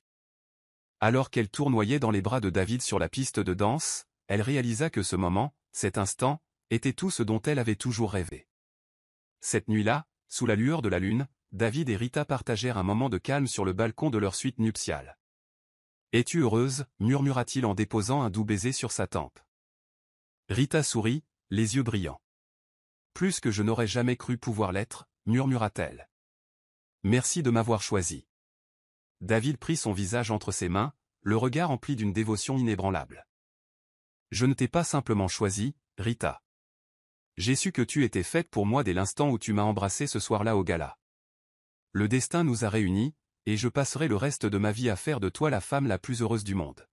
Alors qu'elle tournoyait dans les bras de David sur la piste de danse, elle réalisa que ce moment, cet instant, était tout ce dont elle avait toujours rêvé. Cette nuit-là, sous la lueur de la lune, David et Rita partagèrent un moment de calme sur le balcon de leur suite nuptiale. « Es-tu heureuse » murmura-t-il en déposant un doux baiser sur sa tempe. Rita sourit, les yeux brillants. « Plus que je n'aurais jamais cru pouvoir l'être » murmura-t-elle. « Merci de m'avoir choisi. » David prit son visage entre ses mains, le regard empli d'une dévotion inébranlable. « Je ne t'ai pas simplement choisi, Rita. J'ai su que tu étais faite pour moi dès l'instant où tu m'as embrassé ce soir-là au gala. Le destin nous a réunis, et je passerai le reste de ma vie à faire de toi la femme la plus heureuse du monde. »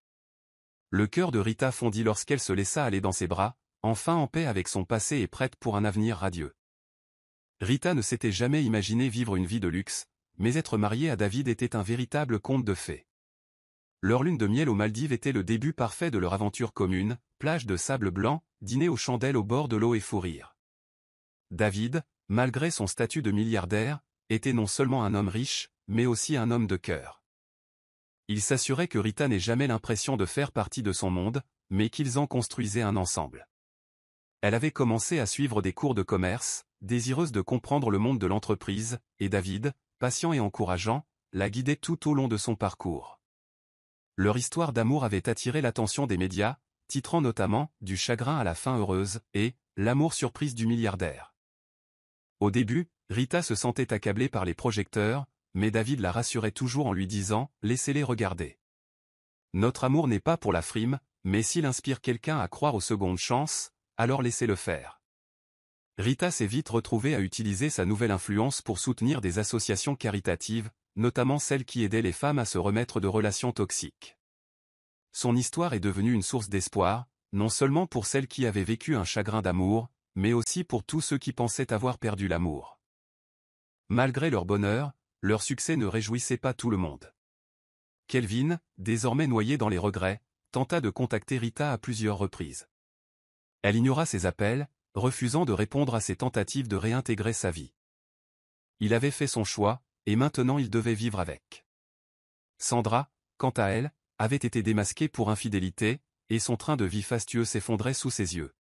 Le cœur de Rita fondit lorsqu'elle se laissa aller dans ses bras, enfin en paix avec son passé et prête pour un avenir radieux. Rita ne s'était jamais imaginé vivre une vie de luxe, mais être mariée à David était un véritable conte de fées. Leur lune de miel aux Maldives était le début parfait de leur aventure commune, plage de sable blanc, dîner aux chandelles au bord de l'eau et fou rire. David, malgré son statut de milliardaire, était non seulement un homme riche, mais aussi un homme de cœur. Il s'assurait que Rita n'ait jamais l'impression de faire partie de son monde, mais qu'ils en construisaient un ensemble. Elle avait commencé à suivre des cours de commerce, désireuse de comprendre le monde de l'entreprise, et David, patient et encourageant, la guidait tout au long de son parcours. Leur histoire d'amour avait attiré l'attention des médias, titrant notamment « Du chagrin à la fin heureuse » et « L'amour surprise du milliardaire ». Au début, Rita se sentait accablée par les projecteurs, mais David la rassurait toujours en lui disant « Laissez-les regarder. Notre amour n'est pas pour la frime, mais s'il inspire quelqu'un à croire aux secondes chances, alors laissez-le faire. » Rita s'est vite retrouvée à utiliser sa nouvelle influence pour soutenir des associations caritatives, notamment celles qui aidaient les femmes à se remettre de relations toxiques. Son histoire est devenue une source d'espoir, non seulement pour celles qui avaient vécu un chagrin d'amour, mais aussi pour tous ceux qui pensaient avoir perdu l'amour. Malgré leur bonheur, leur succès ne réjouissait pas tout le monde. Kelvin, désormais noyé dans les regrets, tenta de contacter Rita à plusieurs reprises. Elle ignora ses appels, refusant de répondre à ses tentatives de réintégrer sa vie. Il avait fait son choix, et maintenant il devait vivre avec. Sandra, quant à elle, avait été démasqué pour infidélité, et son train de vie fastueux s'effondrait sous ses yeux.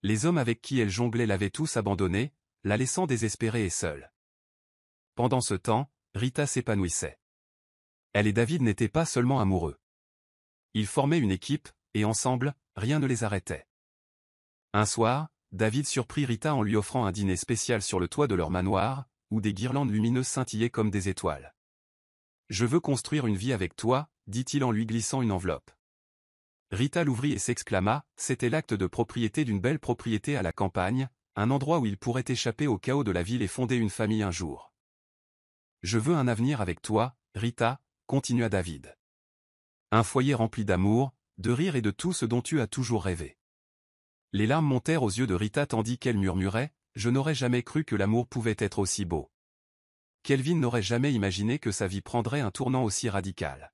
Les hommes avec qui elle jonglait l'avaient tous abandonnée, la laissant désespérée et seule. Pendant ce temps, Rita s'épanouissait. Elle et David n'étaient pas seulement amoureux. Ils formaient une équipe, et ensemble, rien ne les arrêtait. Un soir, David surprit Rita en lui offrant un dîner spécial sur le toit de leur manoir, où des guirlandes lumineuses scintillaient comme des étoiles. « Je veux construire une vie avec toi », dit-il en lui glissant une enveloppe. Rita l'ouvrit et s'exclama, c'était l'acte de propriété d'une belle propriété à la campagne, un endroit où il pourrait échapper au chaos de la ville et fonder une famille un jour. « Je veux un avenir avec toi, Rita », continua David. Un foyer rempli d'amour, de rire et de tout ce dont tu as toujours rêvé. Les larmes montèrent aux yeux de Rita tandis qu'elle murmurait, « Je n'aurais jamais cru que l'amour pouvait être aussi beau. » Kelvin n'aurait jamais imaginé que sa vie prendrait un tournant aussi radical.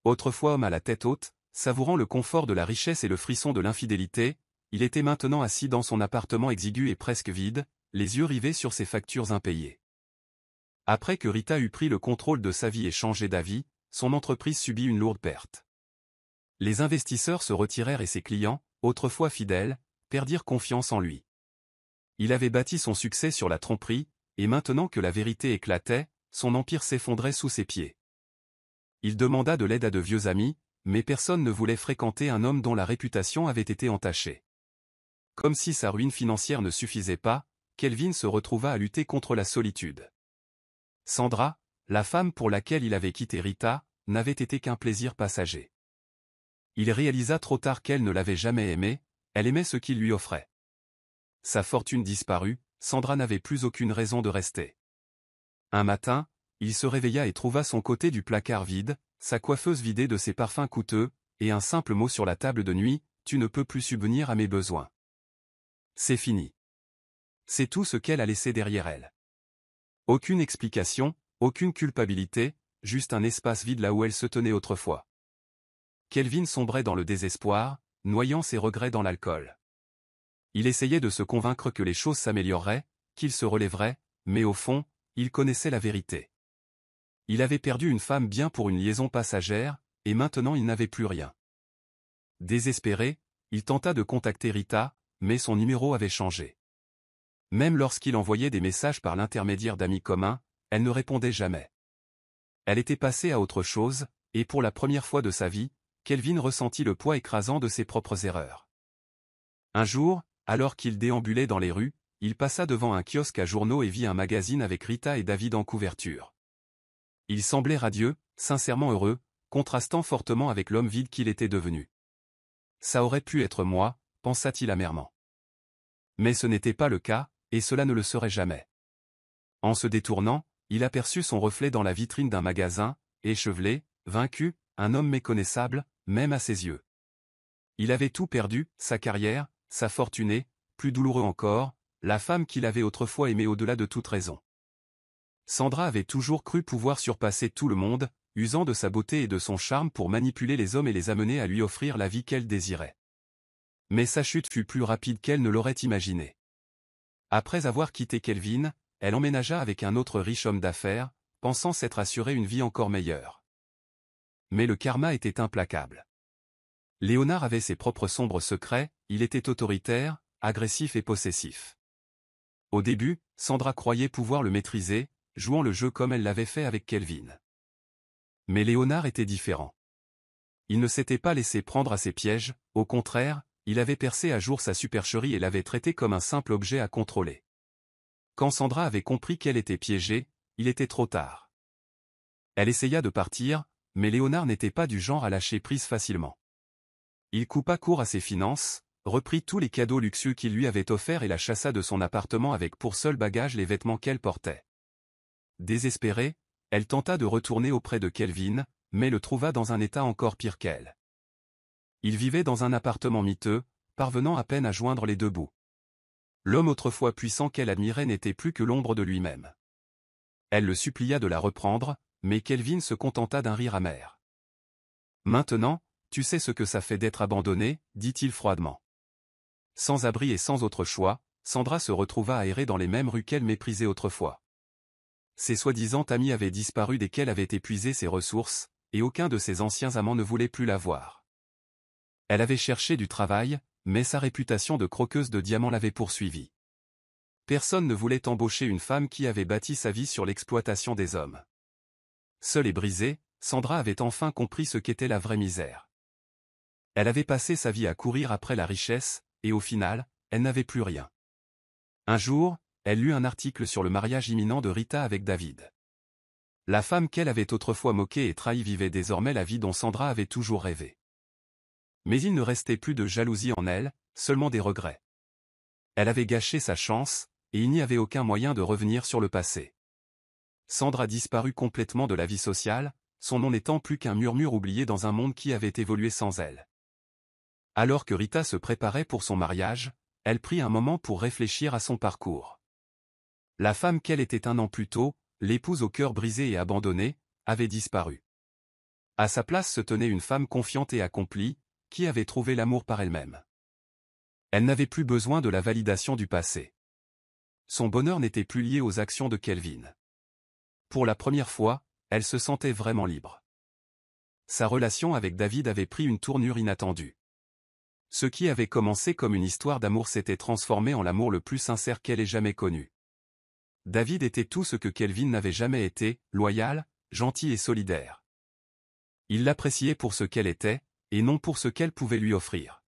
Autrefois homme à la tête haute, savourant le confort de la richesse et le frisson de l'infidélité, il était maintenant assis dans son appartement exigu et presque vide, les yeux rivés sur ses factures impayées. Après que Rita eut pris le contrôle de sa vie et changé d'avis, son entreprise subit une lourde perte. Les investisseurs se retirèrent et ses clients, autrefois fidèles, perdirent confiance en lui. Il avait bâti son succès sur la tromperie, et maintenant que la vérité éclatait, son empire s'effondrait sous ses pieds. Il demanda de l'aide à de vieux amis, mais personne ne voulait fréquenter un homme dont la réputation avait été entachée. Comme si sa ruine financière ne suffisait pas, Kelvin se retrouva à lutter contre la solitude. Sandra, la femme pour laquelle il avait quitté Rita, n'avait été qu'un plaisir passager. Il réalisa trop tard qu'elle ne l'avait jamais aimé, elle aimait ce qu'il lui offrait. Sa fortune disparut, Sandra n'avait plus aucune raison de rester. Un matin, il se réveilla et trouva son côté du placard vide, sa coiffeuse vidée de ses parfums coûteux, et un simple mot sur la table de nuit, « Tu ne peux plus subvenir à mes besoins. » C'est fini. C'est tout ce qu'elle a laissé derrière elle. Aucune explication, aucune culpabilité, juste un espace vide là où elle se tenait autrefois. Kelvin sombrait dans le désespoir, noyant ses regrets dans l'alcool. Il essayait de se convaincre que les choses s'amélioreraient, qu'il se relèverait, mais au fond, il connaissait la vérité. Il avait perdu une femme bien pour une liaison passagère, et maintenant il n'avait plus rien. Désespéré, il tenta de contacter Rita, mais son numéro avait changé. Même lorsqu'il envoyait des messages par l'intermédiaire d'amis communs, elle ne répondait jamais. Elle était passée à autre chose, et pour la première fois de sa vie, Kelvin ressentit le poids écrasant de ses propres erreurs. Un jour, alors qu'il déambulait dans les rues, il passa devant un kiosque à journaux et vit un magazine avec Rita et David en couverture. Il semblait radieux, sincèrement heureux, contrastant fortement avec l'homme vide qu'il était devenu. « Ça aurait pu être moi », pensa-t-il amèrement. Mais ce n'était pas le cas, et cela ne le serait jamais. En se détournant, il aperçut son reflet dans la vitrine d'un magasin, échevelé, vaincu, un homme méconnaissable, même à ses yeux. Il avait tout perdu, sa carrière, sa fortune et, plus douloureux encore, la femme qu'il avait autrefois aimée au-delà de toute raison. Sandra avait toujours cru pouvoir surpasser tout le monde, usant de sa beauté et de son charme pour manipuler les hommes et les amener à lui offrir la vie qu'elle désirait. Mais sa chute fut plus rapide qu'elle ne l'aurait imaginé. Après avoir quitté Kelvin, elle emménagea avec un autre riche homme d'affaires, pensant s'être assuré une vie encore meilleure. Mais le karma était implacable. Léonard avait ses propres sombres secrets, il était autoritaire, agressif et possessif. Au début, Sandra croyait pouvoir le maîtriser, jouant le jeu comme elle l'avait fait avec Kelvin. Mais Léonard était différent. Il ne s'était pas laissé prendre à ses pièges, au contraire, il avait percé à jour sa supercherie et l'avait traité comme un simple objet à contrôler. Quand Sandra avait compris qu'elle était piégée, il était trop tard. Elle essaya de partir, mais Léonard n'était pas du genre à lâcher prise facilement. Il coupa court à ses finances, reprit tous les cadeaux luxueux qu'il lui avait offerts et la chassa de son appartement avec pour seul bagage les vêtements qu'elle portait. Désespérée, elle tenta de retourner auprès de Kelvin, mais le trouva dans un état encore pire qu'elle. Il vivait dans un appartement miteux, parvenant à peine à joindre les deux bouts. L'homme autrefois puissant qu'elle admirait n'était plus que l'ombre de lui-même. Elle le supplia de la reprendre, mais Kelvin se contenta d'un rire amer. « Maintenant, tu sais ce que ça fait d'être abandonné, » dit-il froidement. Sans abri et sans autre choix, Sandra se retrouva à errer dans les mêmes rues qu'elle méprisait autrefois. Ses soi-disant amis avaient disparu dès qu'elle avait épuisé ses ressources, et aucun de ses anciens amants ne voulait plus la voir. Elle avait cherché du travail, mais sa réputation de croqueuse de diamants l'avait poursuivie. Personne ne voulait embaucher une femme qui avait bâti sa vie sur l'exploitation des hommes. Seule et brisée, Sandra avait enfin compris ce qu'était la vraie misère. Elle avait passé sa vie à courir après la richesse, et au final, elle n'avait plus rien. Un jour, elle lut un article sur le mariage imminent de Rita avec David. La femme qu'elle avait autrefois moquée et trahie vivait désormais la vie dont Sandra avait toujours rêvé. Mais il ne restait plus de jalousie en elle, seulement des regrets. Elle avait gâché sa chance, et il n'y avait aucun moyen de revenir sur le passé. Sandra disparut complètement de la vie sociale, son nom n'étant plus qu'un murmure oublié dans un monde qui avait évolué sans elle. Alors que Rita se préparait pour son mariage, elle prit un moment pour réfléchir à son parcours. La femme qu'elle était un an plus tôt, l'épouse au cœur brisé et abandonné, avait disparu. À sa place se tenait une femme confiante et accomplie, qui avait trouvé l'amour par elle-même. Elle n'avait plus besoin de la validation du passé. Son bonheur n'était plus lié aux actions de Kelvin. Pour la première fois, elle se sentait vraiment libre. Sa relation avec David avait pris une tournure inattendue. Ce qui avait commencé comme une histoire d'amour s'était transformé en l'amour le plus sincère qu'elle ait jamais connu. David était tout ce que Kelvin n'avait jamais été, loyal, gentil et solidaire. Il l'appréciait pour ce qu'elle était, et non pour ce qu'elle pouvait lui offrir.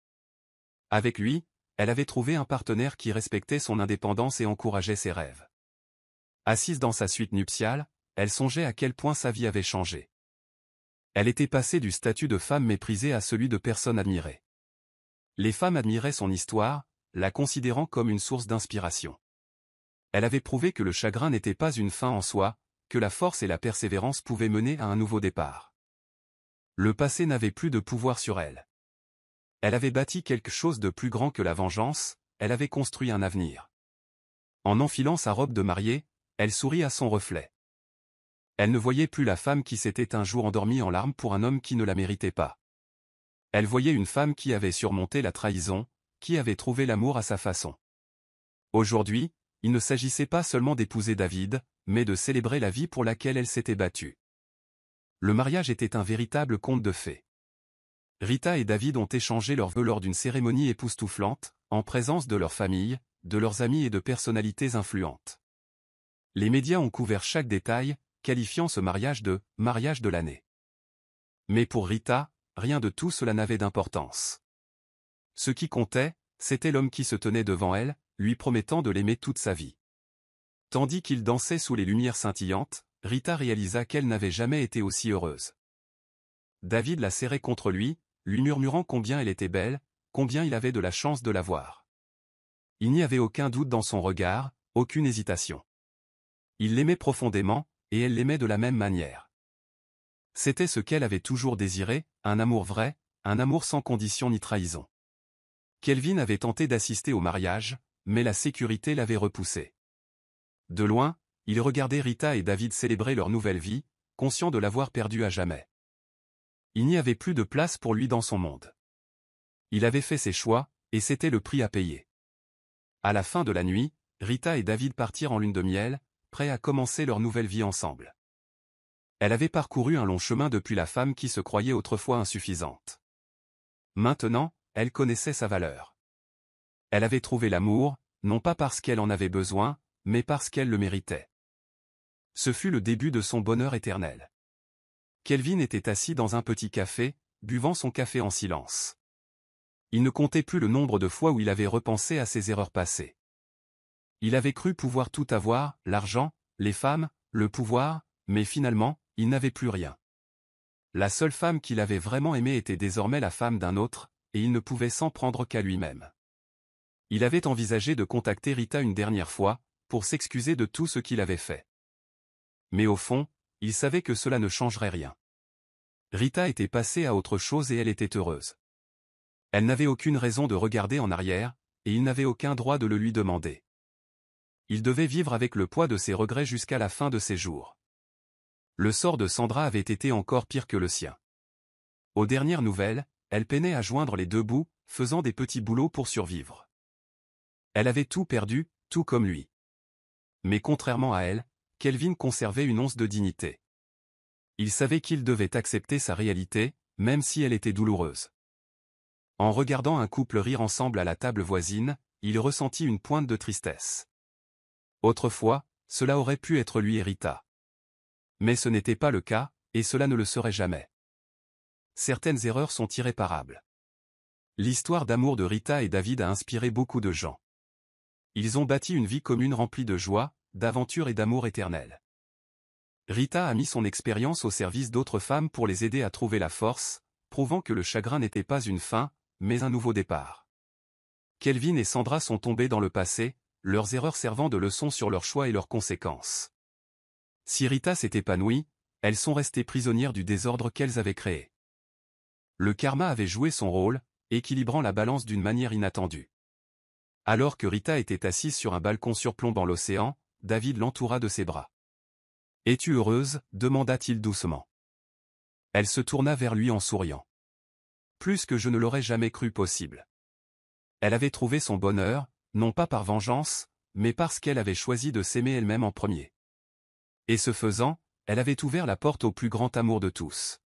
Avec lui, elle avait trouvé un partenaire qui respectait son indépendance et encourageait ses rêves. Assise dans sa suite nuptiale, elle songeait à quel point sa vie avait changé. Elle était passée du statut de femme méprisée à celui de personne admirée. Les femmes admiraient son histoire, la considérant comme une source d'inspiration. Elle avait prouvé que le chagrin n'était pas une fin en soi, que la force et la persévérance pouvaient mener à un nouveau départ. Le passé n'avait plus de pouvoir sur elle. Elle avait bâti quelque chose de plus grand que la vengeance, elle avait construit un avenir. En enfilant sa robe de mariée, elle sourit à son reflet. Elle ne voyait plus la femme qui s'était un jour endormie en larmes pour un homme qui ne la méritait pas. Elle voyait une femme qui avait surmonté la trahison, qui avait trouvé l'amour à sa façon. Aujourd'hui, il ne s'agissait pas seulement d'épouser David, mais de célébrer la vie pour laquelle elle s'était battue. Le mariage était un véritable conte de fées. Rita et David ont échangé leurs vœux lors d'une cérémonie époustouflante, en présence de leur famille, de leurs amis et de personnalités influentes. Les médias ont couvert chaque détail, qualifiant ce mariage de « mariage de l'année ». Mais pour Rita, rien de tout cela n'avait d'importance. Ce qui comptait, c'était l'homme qui se tenait devant elle, lui promettant de l'aimer toute sa vie. Tandis qu'il dansait sous les lumières scintillantes, Rita réalisa qu'elle n'avait jamais été aussi heureuse. David la serrait contre lui murmurant combien elle était belle, combien il avait de la chance de la voir. Il n'y avait aucun doute dans son regard, aucune hésitation. Il l'aimait profondément, et elle l'aimait de la même manière. C'était ce qu'elle avait toujours désiré, un amour vrai, un amour sans condition ni trahison. Kelvin avait tenté d'assister au mariage, mais la sécurité l'avait repoussé. De loin, il regardait Rita et David célébrer leur nouvelle vie, conscient de l'avoir perdue à jamais. Il n'y avait plus de place pour lui dans son monde. Il avait fait ses choix, et c'était le prix à payer. À la fin de la nuit, Rita et David partirent en lune de miel, prêts à commencer leur nouvelle vie ensemble. Elle avait parcouru un long chemin depuis la femme qui se croyait autrefois insuffisante. Maintenant, elle connaissait sa valeur. Elle avait trouvé l'amour, non pas parce qu'elle en avait besoin, mais parce qu'elle le méritait. Ce fut le début de son bonheur éternel. Kelvin était assis dans un petit café, buvant son café en silence. Il ne comptait plus le nombre de fois où il avait repensé à ses erreurs passées. Il avait cru pouvoir tout avoir, l'argent, les femmes, le pouvoir, mais finalement, il n'avait plus rien. La seule femme qu'il avait vraiment aimée était désormais la femme d'un autre, et il ne pouvait s'en prendre qu'à lui-même. Il avait envisagé de contacter Rita une dernière fois, pour s'excuser de tout ce qu'il avait fait. Mais au fond, il savait que cela ne changerait rien. Rita était passée à autre chose et elle était heureuse. Elle n'avait aucune raison de regarder en arrière, et il n'avait aucun droit de le lui demander. Il devait vivre avec le poids de ses regrets jusqu'à la fin de ses jours. Le sort de Sandra avait été encore pire que le sien. Aux dernières nouvelles, elle peinait à joindre les deux bouts, faisant des petits boulots pour survivre. Elle avait tout perdu, tout comme lui. Mais contrairement à elle, Kelvin conservait une once de dignité. Il savait qu'il devait accepter sa réalité, même si elle était douloureuse. En regardant un couple rire ensemble à la table voisine, il ressentit une pointe de tristesse. Autrefois, cela aurait pu être lui et Rita. Mais ce n'était pas le cas, et cela ne le serait jamais. Certaines erreurs sont irréparables. L'histoire d'amour de Rita et David a inspiré beaucoup de gens. Ils ont bâti une vie commune remplie de joie, d'aventure et d'amour éternel. Rita a mis son expérience au service d'autres femmes pour les aider à trouver la force, prouvant que le chagrin n'était pas une fin, mais un nouveau départ. Kelvin et Sandra sont tombés dans le passé, leurs erreurs servant de leçon sur leurs choix et leurs conséquences. Si Rita s'est épanouie, elles sont restées prisonnières du désordre qu'elles avaient créé. Le karma avait joué son rôle, équilibrant la balance d'une manière inattendue. Alors que Rita était assise sur un balcon surplombant l'océan, David l'entoura de ses bras. « Es-tu heureuse » demanda-t-il doucement. Elle se tourna vers lui en souriant. Plus que je ne l'aurais jamais cru possible. Elle avait trouvé son bonheur, non pas par vengeance, mais parce qu'elle avait choisi de s'aimer elle-même en premier. Et ce faisant, elle avait ouvert la porte au plus grand amour de tous.